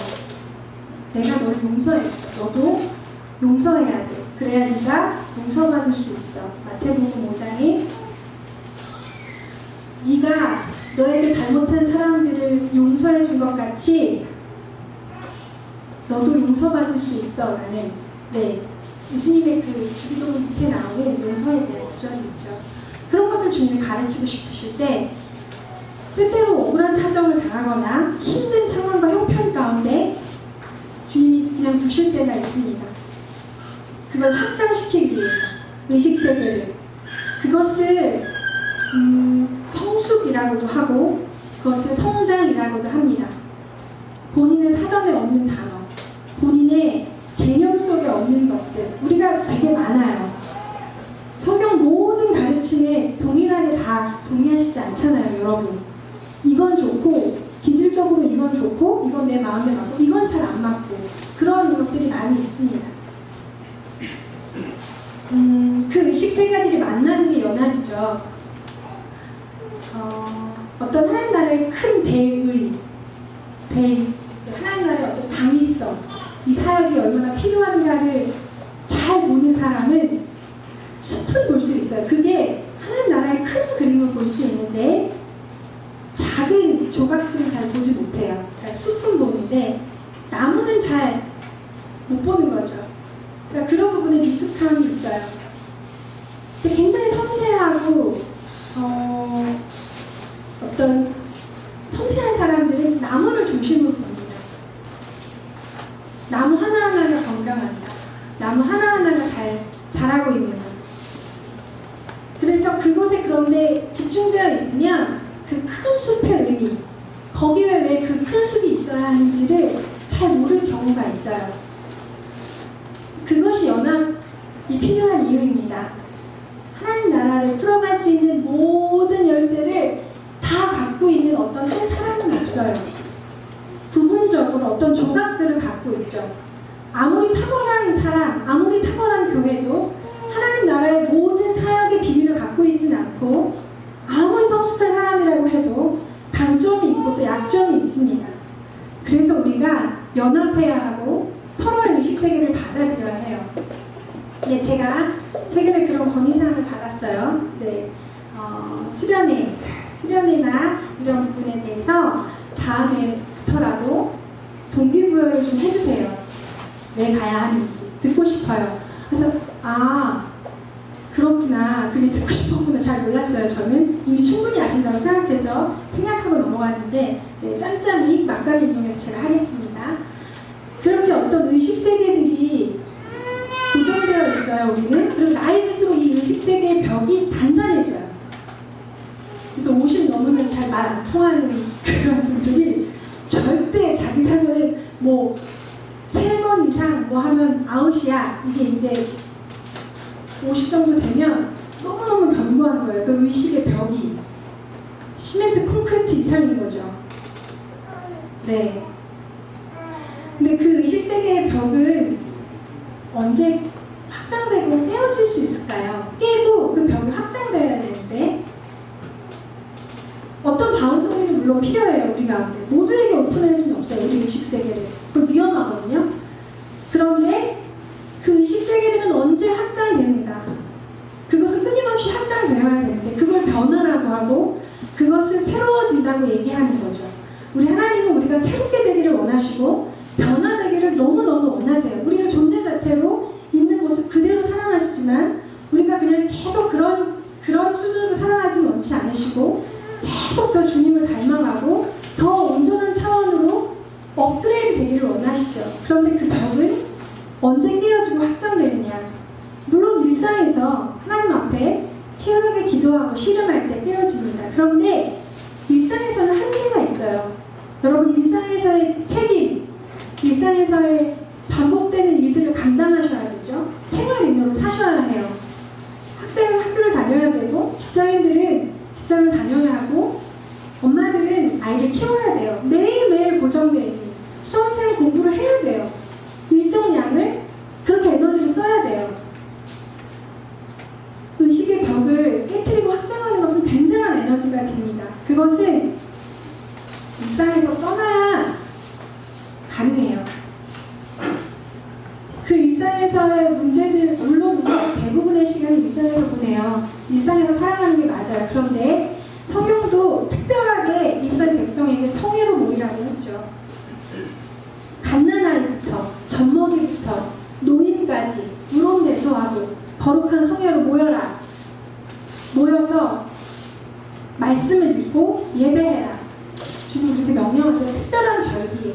내가 너를 용서했어. 너도 용서해야 돼. 그래야 네가 용서받을 수 있어. 마태복음 5장에 네가 너에게 잘못한 사람들을 용서해 준 것 같이 너도 용서받을 수 있어. 라는 네, 예수님의 그 주기도문 밑에 나오는 용서에 대한 구절이 있죠. 그런 것들 주님이 가르치고 싶으실 때 때때로 억울한 사정을 당하거나 힘든 상황과 형편 가운데 주님이 그냥 두실 때가 있습니다. 그걸 확장시키기 위해서 의식세계를 그것을 성숙이라고도 하고 그것을 성장이라고도 합니다. 본인의 사전에 없는 단어, 본인의 개념 속에 없는 것들 우리가 되게 많아요. 성경 모든 가르침에 동일하게 다 동의하시지 않잖아요, 여러분. 이건 좋고 기질적으로 이건 좋고 이건 내 마음에 맞고 이건 잘 안 맞고 그런 것들이 많이 있습니다. 그 의식세계들이 만나는 게 연합이죠. 어떤 하나님 나라의 큰 하나님 나라의 어떤 당위성, 이 사역이 얼마나 필요한가를 잘 보는 사람은 숲을 볼 수 있어요. 그게 하나님 나라의 큰 그림을 볼 수 있는데 작은 조각들은 잘 보지 못해요. 그러니까 숲은 보는데 나무는 잘 못 보는 거죠. 그러니까 그런 부분에 미숙함이 있어요. 근데 굉장히 섬세하고 어떤 섬세한 사람들은 나무를 중심으로 봅니다. 나무 하나하나가 건강하다. 나무 하나하나가 잘 자라고 있는 것. 그래서 그곳에 그런데 집중되어 있으면 그 큰 숲의 의미, 거기에 왜 그 큰 숲이 있어야 하는지를 잘 모를 경우가 있어요. 그것이 연합이 필요한 이유입니다. 하나님 나라를 풀어갈 수 있는 모든 열쇠를 다 갖고 있는 어떤 한 사람은 없어요. 부분적으로 어떤 조각들을 갖고 있죠. 아무리 탁월한 사람, 아무리 탁월한 교회도 하나님 나라의 모든 사역의 비밀을 갖고 있지는 않고 아무리 성숙한 사람이라고 해도 강점이 있고 또 약점이 있습니다. 그래서 우리가 연합해야 하고 서로의 의식세계를 받아들여야 해요. 네, 제가 최근에 그런 건의사항을 받았어요. 네, 수련회나 이런 부분에 대해서 다음에부터라도 동기부여를 좀 해주세요. 왜 가야 하는지 듣고 싶어요. 그래서 그렇구나, 그게 듣고 싶었구나 잘 몰랐어요. 저는 이미 충분히 아신다고 생각하고 넘어갔는데 네, 짬짬이 막간을 이용해서 제가 하겠습니다. 그렇게 어떤 의식세계들이 이상 뭐 하면 아웃이야. 이게 이제 50 정도 되면 너무너무 견고한 거예요. 그 의식의 벽이. 시멘트 콘크리트 이상인 거죠. 네. 근데 그 의식 세계의 벽은 언제 확장되고 깨어질 수 있을까요? 깨고 그 벽이 확장돼야 되는데 어떤 바운더리는 물론 필요해요. 우리 가운데 모두에게 오픈할 수는 없어요. 우리 의식 세계를. 그거 위험하거든요. 그런데 그 의식 세계들은 언제 확장되는가? 그것은 끊임없이 확장되어야 되는데 그걸 변화라고 하고 그것은 새로워진다고 얘기하는 거죠. 우리 하나님은 우리가 새롭게 되기를 원하시고 변화되기를 너무너무 원하세요. 우리는 존재 자체로 있는 모습 그대로 사랑하시지만 우리가 그냥 계속 그런 수준으로 살아가지 원치 않으시고 계속 더 주님을 닮아가고 더 온전한 차원으로 업그레이드 되기를 원하시죠. 그런데 그 벽은 언제 깨어지고 확장되느냐? 물론 일상에서 하나님 앞에 치열하게 기도하고 씨름할 때 깨어집니다. 그런데 일상에서는 한계가 있어요. 여러분 일상에서의 책임, 일상에서의 반복되는 일들을 감당하셔야겠죠. 생활인으로 사셔야 해요. 학생은 학교를 다녀야 되고 직장인들은 직장을 다녀야 하고 엄마들은 아이를 키워야 돼요. 매일매일 고정되어 있는 수험생 공부를 해야 돼요. 일정량을 그렇게 에너지를 써야 돼요. 의식의 벽을 깨트리고 확장하는 것은 굉장한 에너지가 듭니다. 그것은 일상에서 떠나야 가능해요. 그 일상에서의 문제들, 물론 우리가 대부분의 시간을 일상에서 보내요. 일상에서 살아가는 게 맞아요. 그런데 성경도 특별하게 이스라엘 백성에게 성회로 모이라고 했죠. 갓난아이부터 젖먹이부터 노인까지 우롱대소하고 거룩한 성회로 모여라. 모여서 말씀을 읽고 예배해라. 주님 그렇게 명령하세요. 특별한 절기에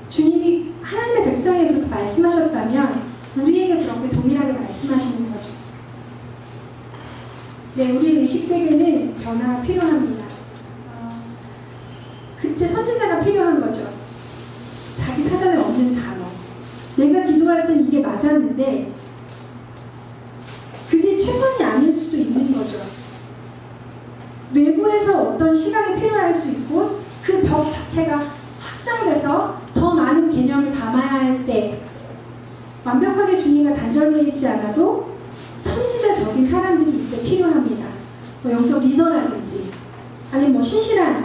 주님이 하나님의 백성에게 그렇게 말씀하셨다면 우리에게 그렇게 동일하게 말씀하시는 거죠. 네, 우리의 의식세계는 변화가 필요합니다. 그때 선지자가 필요한 거죠. 자기 사전에 없는 단어. 내가 기도할 땐 이게 맞았는데 그게 최선이 아닐 수도 있는 거죠. 외부에서 어떤 시각이 필요할 수 있고 그 벽 자체가 확장돼서 더 많은 개념을 담아야 할 때 완벽하게 주님과 단절되어 있지 않아도 선지자적인 사람들이 이때 필요합니다. 뭐 영적 리더라든지 아니면 신실한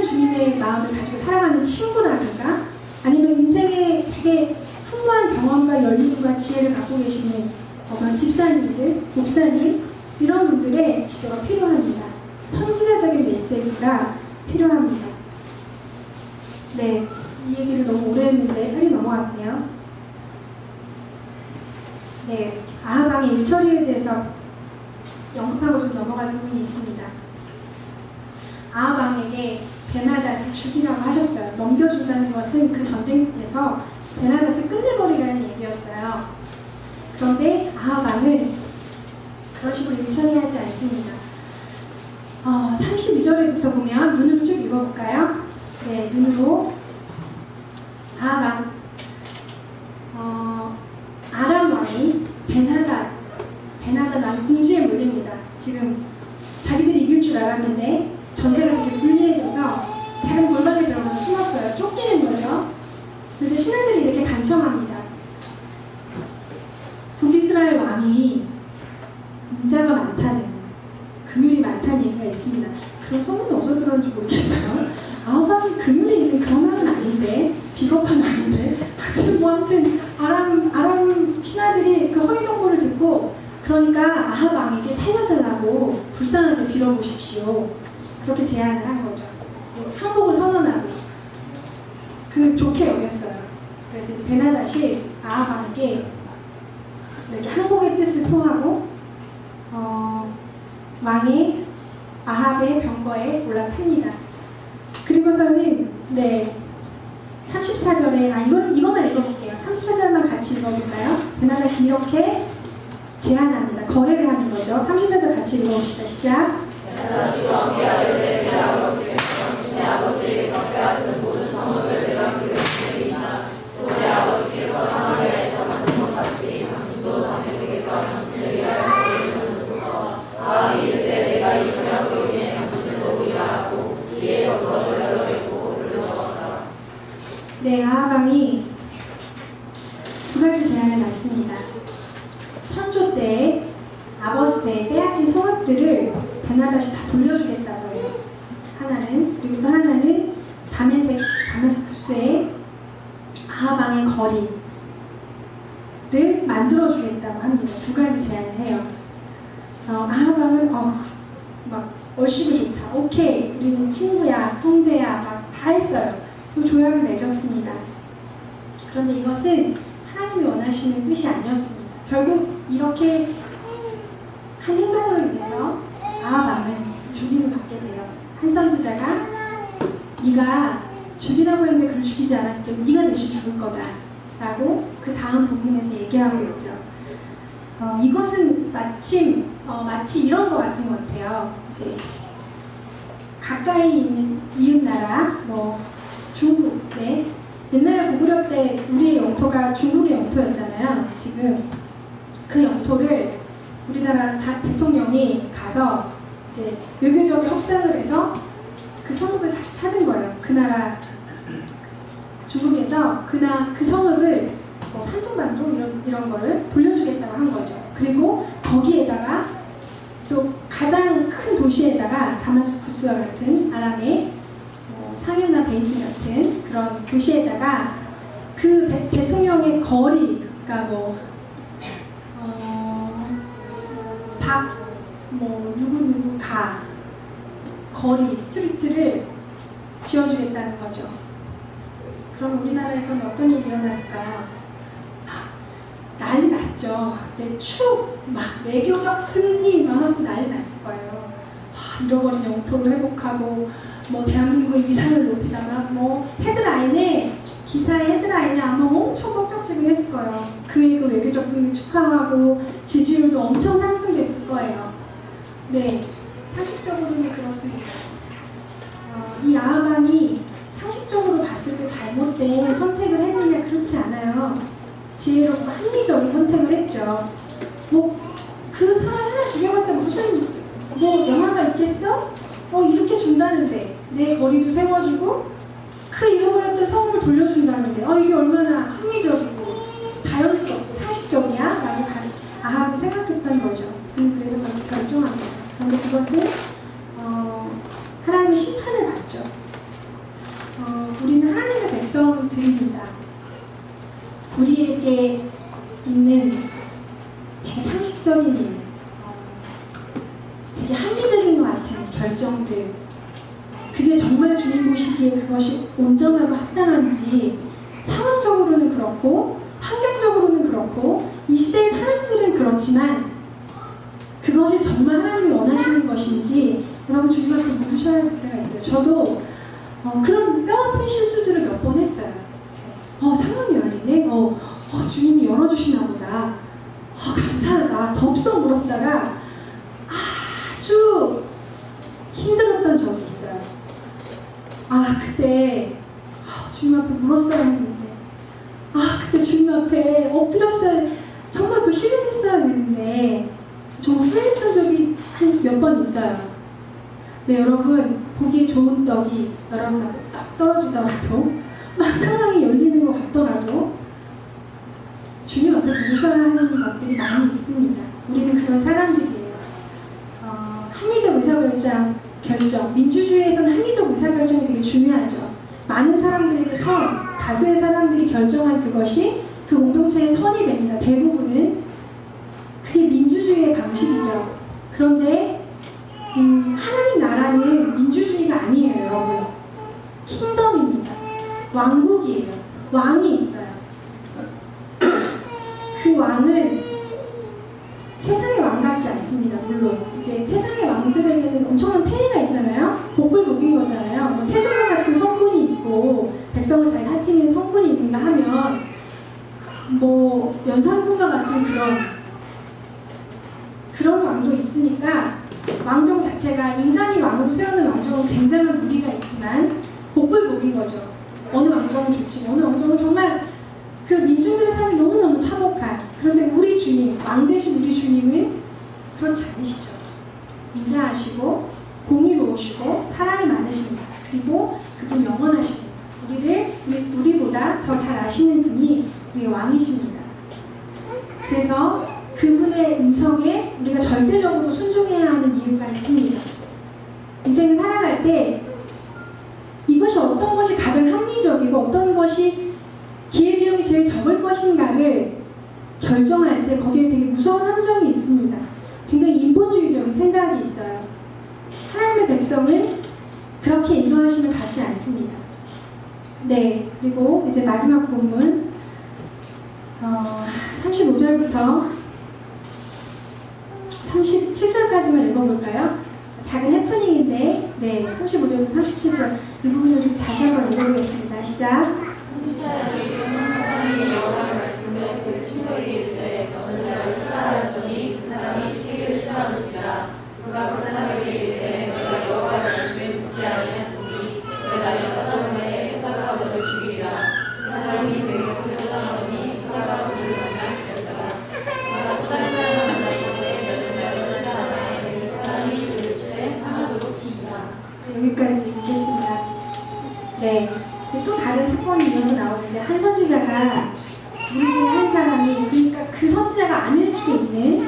주님의 마음을 가지고 살아가는 친구라든가 아니면 인생에 되게 풍부한 경험과 열림과 지혜를 갖고 계시는 집사님들, 목사님 이런 분들의 지도가 필요합니다. 선지자적인 메시지가 필요합니다. 네, 이 얘기를 너무 오래 했는데 빨리 넘어갈게요. 네, 아합 왕의 일처리에 대해서 언급하고 좀 넘어갈 부분이 있습니다. 아합 왕에게 베나닷을 죽이라고 하셨어요. 넘겨준다는 것은 그 전쟁에서 베나닷을 끝내버리라는 얘기였어요. 그런데 아합 왕은 그런 식으로 일처리하지 않습니다. 32절에부터 보면 눈으로 쭉 읽어볼까요? 네, 눈으로 아합 왕 아람 왕이 베나닷 왕이 궁지에 몰립니다. 지금 자기들이 이길 줄 알았는데 전세가 되게 불리해져서 작은 골방에 들어가서 숨었어요. 쫓기는 거죠. 그래서 신하들이 이렇게 간청합니다. 북이스라엘 왕이 인자가 많다는, 금율이 많다는 얘기가 있습니다. 그런 소문이 어디서 들었는지 모르겠어요. 아합 왕이 금율이 있는 그런 왕은 아닌데, 비겁한 왕인데. 아무튼 아람 신하들이 그 허위 정보를 듣고 그러니까 아합 왕에게 살려달라고 불쌍하게 빌어보십시오. 그렇게 제안을 한 거죠. 항복을 선언하고 그 좋게 여겼어요. 그래서 이제 베나닷이 아합 왕에게 이렇게 항복의 뜻을 통하고 왕이 아합의 병거에 올라탑니다. 그리고서는 34절에 이것만 읽어볼게요. 34절만 같이 읽어볼까요? 베나닷이 이렇게 제안합니다. 거래를 하는 거죠. 34절 같이 읽어봅시다. 시작. 베나닷이 왕의 아들에게 내 아버지에게서 모든 성읍을 내가 그에게 있나 왕이 두 가지 제안을 받습니다. 선조 때, 아버지 때 빼앗긴 성읍들을 베나다시 다 돌려주겠다고 해요. 하나는. 그리고 또 하나는 다메스쿠스의 아합 왕의 거리를 만들어주겠다고 합니다. 두 가지 제안을 해요. 아합 왕은 막 얼씨구 좋다. 오케이. 우리는 친구야, 형제야. 막 다 했어요. 그 조약을 맺었습니다. 그런데 이것은 하나님이 원하시는 뜻이 아니었습니다. 결국 이렇게 한 행동으로 인해서 아합 왕은 죽임을 받게 돼요. 한 선지자가 네가 죽이라고 했는데 그를 죽이지 않았더니 네가 대신 죽을 거다 라고 그 다음 부분에서 얘기하고 있죠. 이것은 마치 이런 것 같은 것 같아요. 이제 가까이 있는 이웃 나라, 중국, 네. 옛날에 고구려 때 우리의 영토가 중국의 영토였잖아요. 지금 그 영토를 우리나라 대통령이 가서 이제 외교적 협상을 해서 그 성읍을 다시 찾은 거예요. 그 나라 중국에서 그 성읍을 산둥반도 이런 거를 돌려주겠다고 한 거죠. 그리고 거기에다가 또 가장 큰 도시에다가 다마스쿠스와 같은 아람의 사면나 베이징 같은 그런 도시에다가 그 대통령의 거리가 누구 가 거리 스트리트를 지어주겠다는 거죠. 그럼 우리나라에서는 어떤 일이 일어났을까요? 난리 났죠. 막 외교적 승리 막 하고 난리 났을 거예요. 잃어버린 영토를 회복하고 대한민국의 위상을 높이다가 기사의 헤드라인에 아마 엄청 뻑적지근했을 거예요. 그의 그 외교적 승리 축하하고 지지율도 엄청 상승됐을 거예요. 네, 상식적으로는 그렇습니다. 이 아합 왕이 상식적으로 봤을 때 잘못된 선택을 했느냐? 그렇지 않아요. 지혜롭고 합리적인 선택을 했죠. 그 사람 하나 죽여봤자 무슨 영화가 있겠어? 이렇게 준다는데 내 거리도 세워주고 그 잃어버렸던 성읍을 돌려준다는데 이게 얼마나 합리적이고 자연스럽고 상식적이야? 라고 아합이 생각했던 거죠. 그래서 그렇게 결정합니다. 그런데 그것은 하나님의 심판을 받죠. 우리는 하나님의 백성들입니다. 우리에게 있는 대상식적인 일, 되게 합리적인 것 같은 결정들, 그게 정말 주님 보시기에 그것이 온전하고 합당한지 상황적으로는 그렇고 환경적으로는 그렇고 이 시대의 사람들은 그렇지만 그것이 정말 하나님이 원하시는 것인지 여러분 주님 앞에 물으셔야 할 때가 있어요. 저도 그런 뼈아픈 실수들을 몇 번 했어요. 상황이 열리네? 주님이 열어주시나 보다. 감사하다. 덥석 물었다가 아주 힘들었던 적이 있어요. 그때 주님 앞에 물었어야 했는데 그때 주님 앞에 엎드렸어야 정말 그 실행했어야 되는데 정말 후회했던 적이 한 몇 번 있어요. 네, 여러분 보기에 좋은 떡이 여러분 앞에 딱 떨어지더라도 막 상황이 열리는 것 같더라도 주님 앞에 부르셔야 하는 것들이 많이 있습니다. 우리는 그런 사람들이에요. 합리적 의사결정, 민주주의에서는 합리적 의사결정이 되게 중요하죠. 많은 사람들에게 다수의 사람들이 결정한 그것이 그 공동체의 선이 됩니다. 대부분은 그게 민주주의의 방식이죠. 그런데 하나님 나라는 민주주의가 아니에요, 여러분. 킹덤입니다. 왕국이에요. 왕이 있어요. 그 왕은 세상의 왕 같지 않습니다. 물론 이제 세상의 왕들에게는 엄청난 폐해가 있잖아요. 복을 먹인 거잖아요. 세조랑 같은 성분이 있고 백성을 잘 살피는 성분이 있는가 하면 연산군과 같은 그런 왕도 있으니까 왕정 자체가 인간이 왕으로 세우는 왕정은 굉장한 무리가 있지만 복을 먹인 거죠. 어느 왕정은 좋지, 어느 왕정은 정말 그 민중들의 삶이 너무너무 참혹한. 그런데 우리 주님, 왕 대신 우리 주님은 그렇지 않으시죠. 인자하시고 공의로우시고 사랑이 많으십니다. 그리고 그분 영원하십니다. 우리보다 우리보다 더 잘 아시는 분이 우리의 왕이십니다. 그래서 그분의 음성에 우리가 절대적으로 순종해야 하는 이유가 있습니다. 인생을 살아갈 때 이것이 어떤 것이 가장 합리적이고 어떤 것이 기회비용이 제일 적을 것인가를 결정할 때 거기에 되게 무서운 함정이 있습니다. 굉장히 인본주의적인 생각이 있어요. 하나님의 백성은 그렇게 인도하심을 받지 않습니다. 네, 그리고 이제 마지막 본문 35절부터 37절까지만 읽어볼까요? 작은 해프닝인데, 네, 35절부터 37절 이 부분을 좀 다시 한번 읽어보겠습니다. 시작. 여기까지 읽겠습니다. 네, 또 다른 사건이 이어서 나오는데 한 선지자가 우리 중에 한 사람이, 그러니까 그 선지자가 아닐 수도 있는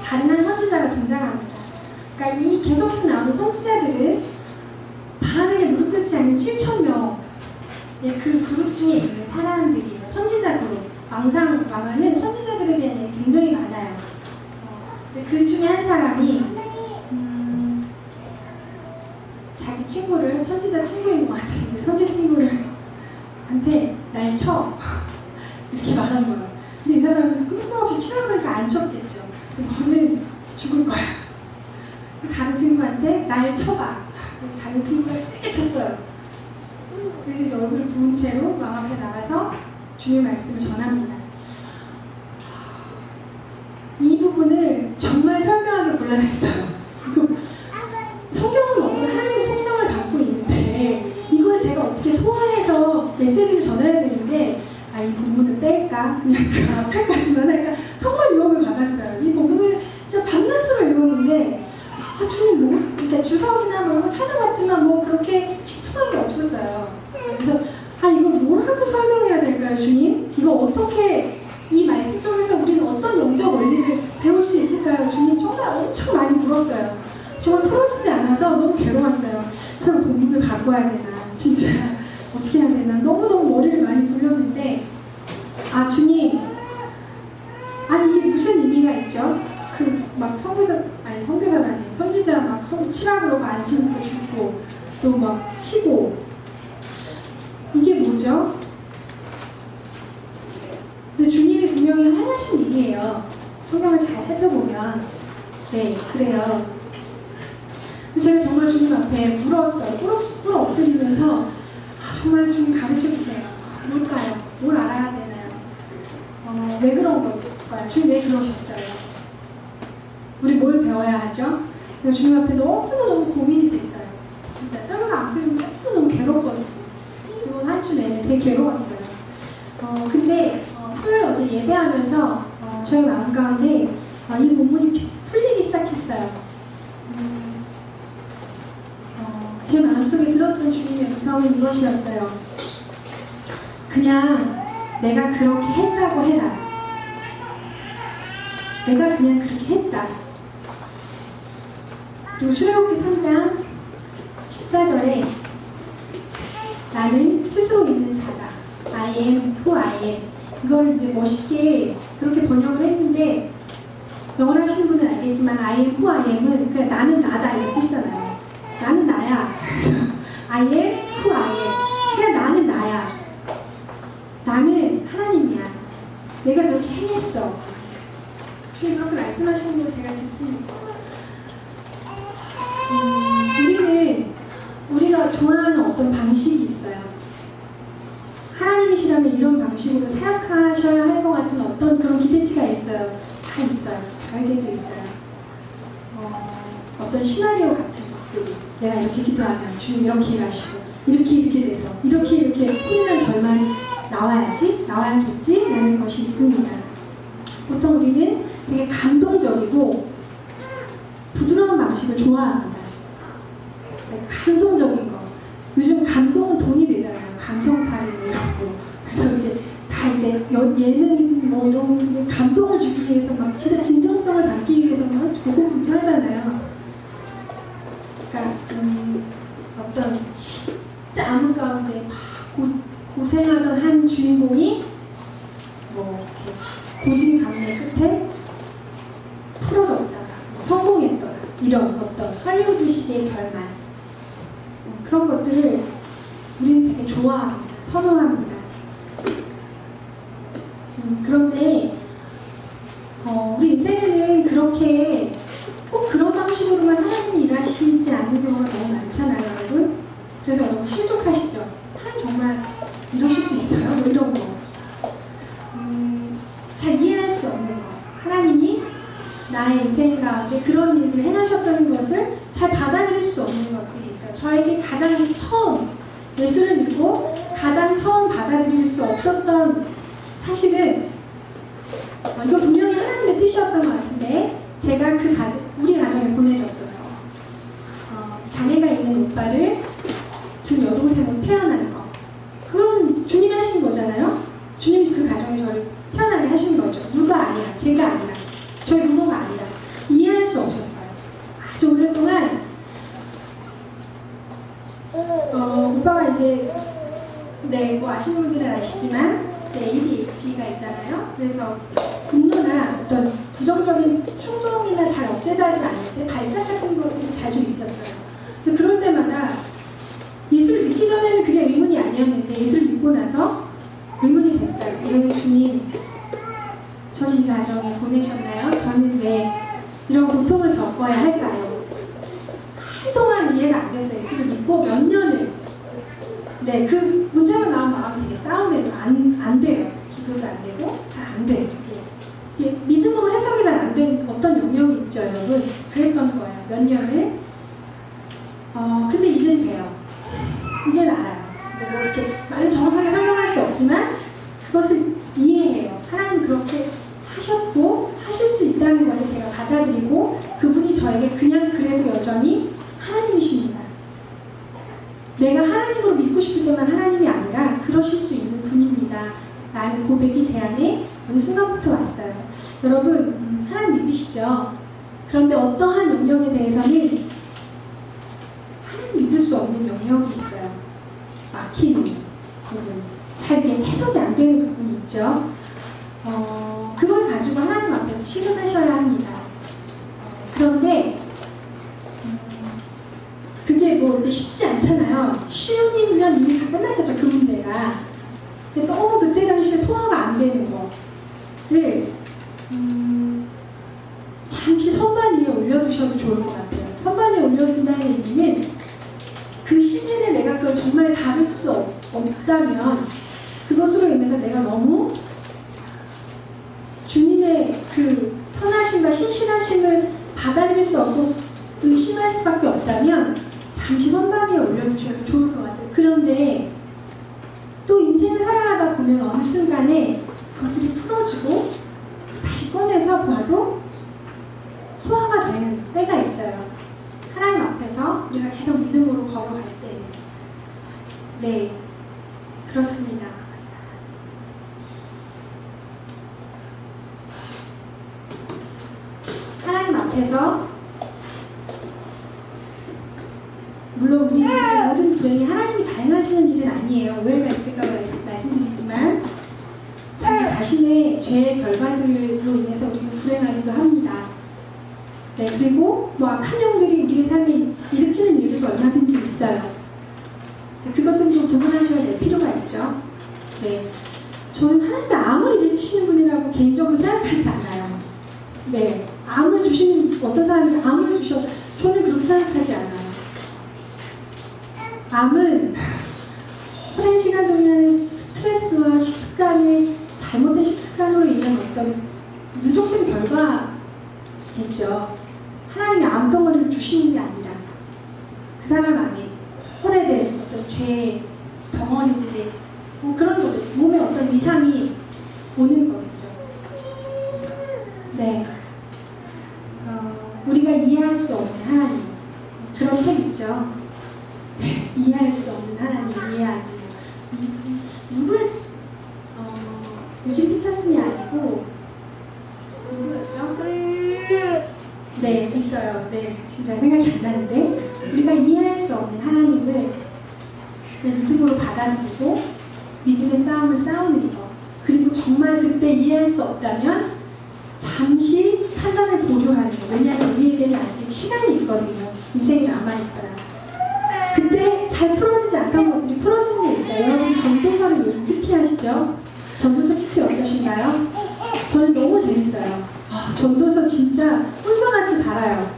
다른 한 선지자가 등장합니다. 그러니까 이 계속해서 나오는 선지자들은 바알에게 무릎 꿇지 않는 7,000명 그 그룹 중에 있는 사람들이에요. 선지자 그룹. 왕하는 선지자들에 대한 얘기 굉장히 많아요. 그 중에 한 사람이 자기 친구를, 선지자 친구인 것 같은데 선지 친구를 한테 날 쳐 이렇게 말한 거예요. 근데 이 사람은 끊임없이 치라고 하니까 안 쳤겠죠. 너는 죽을 거야. 다른 친구한테 날 쳐봐. 다른 친구가 세게 쳤어요. 그래서 이제 얼굴을 부은 채로 왕 앞에 나가서 주님의 말씀을 전합니다. 이 부분을 정말 설명하기 곤란했어요. 성경은 어떤 하나님의 속성을 담고 있는데 이걸 제가 어떻게 소화해서 메시지를 전해야 되는데 이 본문을 뺄까? 그냥 그 앞에까지만 할까? 정말 유혹을 받았어요. 이 본문을 진짜 밤낮으로 읽었는데 주님 그러니까 주석이나 뭐 이런 거 찾아봤지만 뭐 그렇게 신통한 게 없었어요. 그래서 이걸 뭘 하고 설명해야 될까요, 주님? 이거 어떻게 이 말씀 속에서 우리는 어떤 영적 원리를 배울 수 있을까요, 주님? 정말 엄청 많이 물었어요. 정말 풀어지지 않아서 너무 괴로웠어요. 참 본문을 바꿔야 되나, 진짜 어떻게 해야 되나, 너무너무 머리를 많이 굴렸는데 주님, 이게 무슨 의미가 있죠? 막 선교사가 아니에요. 선지자 막 치라 그러고 안 치니까 죽고 또 막 치고 이게 뭐죠? 근데 주님이 분명히 하신 일이에요. 성경을 잘 살펴보면. 네, 그래요. 제가 정말 주님 앞에 물었어요. 꿇어 엎드리면서 정말 좀 가르쳐주세요. 뭘까요? 뭘 알아야 되나요? 왜 그런 걸까요? 주님 왜 그러셨어요? 우리 뭘 배워야 하죠? 제가 주님 앞에 너무너무 고민이 됐어요. 진짜 설교가 안 풀리면 너무너무 괴롭거든요. 이번 한 주 내내 되게 괴로웠어요. 근데 토요일 어제 예배하면서 저희 마음 가운데 이 본문이 풀리기 시작했어요. 제 마음속에 들었던 주님의 음성은 이것이었어요. 그냥 내가 그렇게 했다고 해라. 내가 그냥 그렇게 했다. 그리고 출애굽기 3장 14절에 나는 스스로 있는 자다. I am who I am. 이걸 이제 멋있게 그렇게 번역을 했는데 영어를 하시는 분은 알겠지만 I am who I am은 그냥 나는 나다 이런 뜻이잖아요. 나는 나야. I am who I am. 그냥 나는 나야. 나는 하나님이야. 내가 그렇게 행했어. 주님 그렇게 말씀하시는 걸 제가 듣습니다. 우리가 좋아하는 어떤 방식이 있어요. 하나님이시라면 이런 방식으로 사역하셔야 할 것 같은 어떤 그런 기대치가 있어요. 다 있어요. 저에게도 있어요. 어떤 시나리오 같은 것들이 내가 이렇게 기도하면 주님 이렇게 일하시고 이렇게 돼서 이렇게 훈훈한 결말이 나와야겠지 라는 것이 있습니다. 보통 우리는 되게 감동적이고 부드러운 방식을 좋아합니다. 감동적인 거. 요즘 감동은 돈이 되잖아요. 감성파리 이런 거. 이제 예능인 뭐 이런 감동을 주기 위해서 막 진짜 진정성을 담기 위해서 막 고군분투하잖아요. 그러니까 어떤 진짜 암흑 가운데 막 고생하던 한 주인공이 뭐 이렇게 고진감래 끝에 풀어졌다가 성공했더라, 이런 어떤 할리우드식의 결말, 그런 것들을 우리는 되게 좋아합니다. 선호합니다. 그런데 우리 인생에는 그렇게 꼭 그런 방식으로만 하나님이 일하시지 않는 경우가 너무 많잖아요, 여러분. 그래서 여러분 실족하시죠? 하나님 정말 이러실 수 있어요? 뭐 이런 거. 잘 이해할 수 없는 거. 하나님이 나의 인생 가운데 그런 일들을 행하셨다는 것을 잘 받아들일 수 없는 것들이 있어요. 저에게 가장 처음 예수를 믿고 가장 처음 받아들일 수 없었던 사실은 이거 분명히 하나님의 뜻이었던 것 같은데, 제가 우리 가정에 보내셨던 자매가 있는 오빠를 둔 여동생으로 태어난 거, 그건 주님이 하신 거잖아요. 주님이 그 가정에 저를 태어나게 하신 거죠. 누가 아니라, 제가 아니라, 저희 부모가 아니라. 이해할 수 없었어요. 아주 오랫동안 오빠가 이제 뭐 아시는 분들은 아시지만 이제 ADHD가 있잖아요. 그래서 분노나 어떤 부정적인 충동이나 잘 억제하지 않을 때 발작 같은 것들이 자주 있었어요. 그래서 그럴 때마다 예수를 믿기 전에는 그게 의문이 아니었는데 예수를 믿고 나서 의문이 됐어요. 왜 주님 저를 이 가정에 보내셨나요? 저는 왜 이런 고통을 겪어야 할까요? 한동안 이해가 안 됐어요. 예수를 믿고 몇 년을. 네, 그 문제가 나오면 마음이 되게 다운돼요. 안 돼요. 기도도 안 되고 잘 안 돼요. 예, 믿음으로 해석이 잘 안 되는 어떤 영역이 있죠, 여러분. 그랬던 거예요. 몇 년을. 근데 이제는 돼요. 이제는 알아요. 뭐 이렇게 말을 정확하게 설명할 수 없지만 그것을 이해해요. 하나님 그렇게 하셨고 하실 수 있다는 것을 제가 받아들이고, 그분이 저에게 그냥 그래도 여전히 하나님이십니다. 내가 하나님으로 믿고 싶을 때만 하나님이 아니라 그러실 수 있는 분입니다. 라는 고백이 제 안에 어느 순간부터 왔어요. 여러분, 하나님 믿으시죠? 그런데 어떠한 영역에 대해서는 하나님 믿을 수 없는 영역이 있어요. 막히는 부분, 잘 해석이 안 되는 부분이 있죠. 그걸 가지고 하나님 앞에서 실현하셔야 합니다. 그런데 그게 뭐 이렇게 쉽지 않잖아요. 쉬운 일이면 이미 다 끝났겠죠, 그 문제가. 근데 너무 그때 당시에 소화가 안 되는 거를 잠시 선반 위에 올려두셔도 좋을 것 같아요. 선반 위에 올려둔다는 의미는 그 시즌에 내가 그걸 정말 다룰 수 없다면 그것으로 인해서 내가 너무 주님의 그 선하심과 신실하심을 받아들일 수 없고 의심할 수밖에 없다면 잠시 선반 위에 올려두셔도 좋을 것 같아요. 그런데 또 인생을 살아가다 보면 어느 순간에 그것들이 풀어지고 다시 꺼내서 봐도 소화가 되는 때가 있어요. 하나님 앞에서 우리가 계속 믿음으로 걸어갈 때는. 네, 그렇습니다. 하나님 앞에서 물론 우리 모든 불행이 하나님이 다 행하시는 일은 아니에요. 오해가 있을까 말씀드리지만 자기 자신의 죄의 결과들로 인해서 우리는 불행하기도 합니다. 네, 그리고 뭐 악한 영들이 우리의 삶에 일으키는 일들도 얼마든지 있어요. 자, 그것도 좀 구분하셔야 될 필요가 있죠. 네, 저는 하나님이 암을 일으키시는 분이라고 개인적으로 생각하지 않아요. 네, 암을 주시는 어떤 사람이 암을 주셔도 저는 그렇게 생각하지 않아요. 암은 오랜 시간 동안의 스트레스와 식습관의 잘못된 식습관으로 인한 어떤 누적된 결과겠죠. 하나님이 암덩어리를 주시는 게 아니라 그 사람 안에 오래된 어떤 죄의 덩어리들의 그런 거겠죠. 몸에 어떤 이상이 오는 거겠죠. 네, 우리가 이해할 수 없는 하나님, 그런 책 있죠. 네, 이해할 수 없는 하나님, 이해하기. 누구의 요즘 피터슨이 아니고 누구였죠? 네, 있어요. 네, 지금 잘 생각이 안 나는데 우리가 이해할 수 없는 하나님을 그냥 믿음으로 받아들이고 믿음의 싸움을 싸우는 것, 그리고 정말 그때 이해할 수 없다면 잠시 판단을 보류하는 것. 왜냐하면 우리에게는 아직 시간이 있거든요. 인생이 남아있어요. 그때 잘 풀어지지 않던 것들이 풀어지는 게 있어요. 여러분 전도서를 요즘 큐티 하시죠? 전도서 큐티 어떠신가요? 저는 너무 재밌어요. 전도서 진짜 꿀과같이 달아요.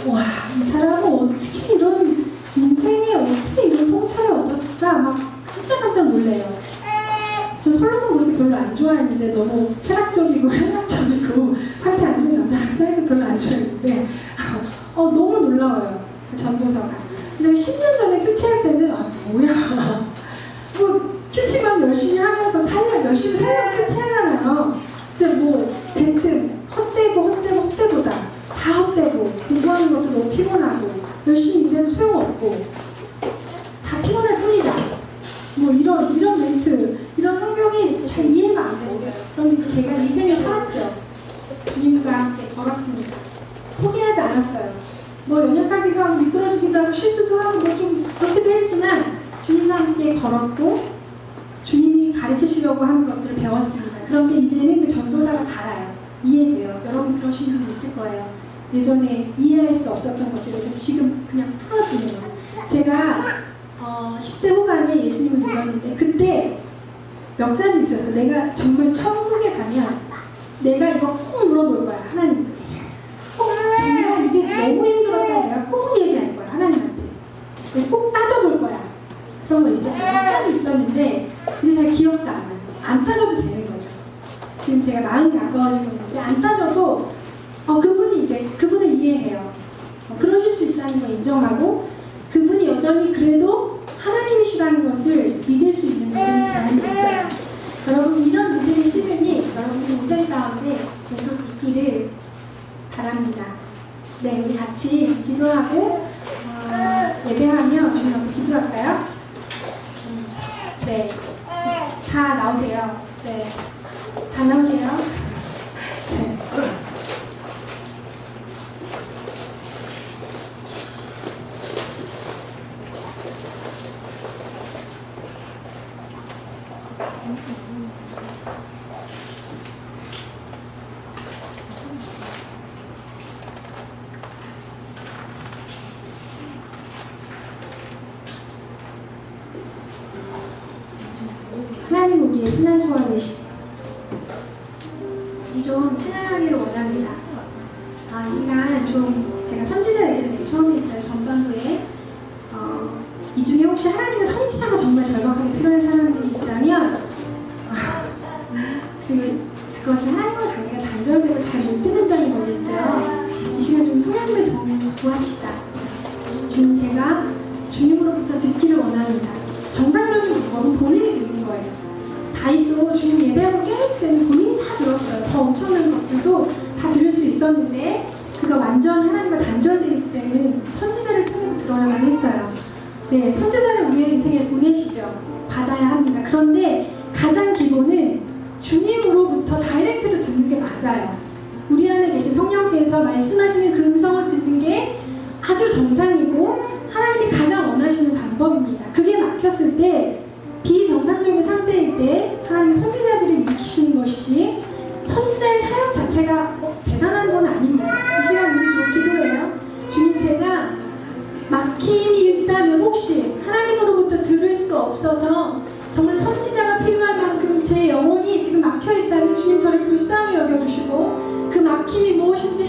와, 이 사람은 어떻게 이런 인생에 어떻게 이런 통찰을 얻었을까? 막 깜짝깜짝 놀래요. 저 솔로몬 그렇게 별로 안 좋아했는데 너무 쾌락적이고 현학적이고 상태 안 좋은 남자를 사이도 별로 안 좋아했는데 너무 놀라워요. 그 전도서가. 제가 10년 전에 큐티할 때는 뭐야 뭐 큐티만 열심히 하면서 열심히 살려고 큐티하잖아요. 근데 뭐 대뜸 헛되보다 다 헛되고 공부하는 것도 너무 피곤하고 열심히 일해도 소용없고 다 피곤할 뿐이다. 뭐 이런 멘트, 이런 성경이 잘 이해가 안 됐어요. 그런데 이제 제가 인생을 살았죠. 주님과 함께 걸었습니다. 포기하지 않았어요. 뭐 연약하기도 하고 미끄러지기도 하고 실수도 하고 뭐 좀 그렇기도 했지만 주님과 함께 걸었고 주님이 가르치시려고 하는 것들을 배웠습니다. 그런데 이제는 그 전도사가 달아요. 이해돼요. 여러분 그러신 분이 있을 거예요. 예전에 이해할 수 없었던 것들에서 지금 그냥 풀어지네요. 제가 10대 후반에 예수님을 믿었는데 그때 몇 가지 있었어. 내가 정말 천국에 가면 내가 이거 꼭 물어볼 거야. 하나님께. 정말 이게 너무 힘들었다. 내가 꼭 얘기할 거야. 하나님한테. 내가 꼭 따져볼 거야. 그런 거 있었어요. 몇 가지 있었는데 이제 잘 기억도 안 나요. 안 따져도 되는 거죠. 지금 제가 마음이 아까워지고 있는데 안 따져도 그분을 이해해요. 그러실 수 있다는 거 인정하고 그분이 여전히 그래도 하나님이시라는 것을 믿을 수 있는 믿음이 제 안에 있어요. 여러분 이런 믿음의 시간이 여러분의 인생 가운데 계속 있기를 바랍니다. 네, 우리 같이 기도하고 예배하며 주님 앞에 기도할까요? 네, 다 나오세요. 네, 다 나오세요. 네. 하나님 우리의 피난처가 되시고 이 좀 찬양하기를 원합니다. 이 시간 좀 제가 선지자 얘기를 되게 처음 했어요. 전반부에 이 중에 혹시 하나님의 선지자가 정말 절박하게 필요한 사람들이 있다면 그것은 하나님과 관계가 단절되고 잘 못 되는다는 거겠죠. 이 시간 좀 성령님의 도움을 구합시다. 주님, 제가 주님으로부터 듣기를 원합니다. 정상적인 방법은 본인이 듣는 거예요. 다윗도 주님 예배하고 깨어있을 때는 본인이 다 들었어요. 더 엄청난 것들도 다 들을 수 있었는데 그가 완전히 하나님과 단절되어 있을 때는 선지자를 통해서 들어야만 했어요. 네, 선지자를 우리의 인생에 보내시죠. 받아야 합니다. 그런데 가장 기본은 주님으로부터 다이렉트로 듣는 게 맞아요. 우리 안에 계신 성령께서 말씀하시는 그 음성을 듣는 게 아주 정상이고 하나님이 가장 원하시는 방법입니다. 그게 막혔을 때 비정상적인 상태일 때 하나님 선지자들을 일으키시는 것이지 선지자의 사역 자체가 대단한 건 아닙니다. 이 시간 우리 좀 기도해요. 주님, 제가 막힘이 있다면 혹시 하나님으로부터 들을 수 없어서 정말 선지자가 필요할 만큼 제 영혼이 지금 막혀있다면 주님 저를 불쌍히 여겨주시고 그 막힘이 무엇인지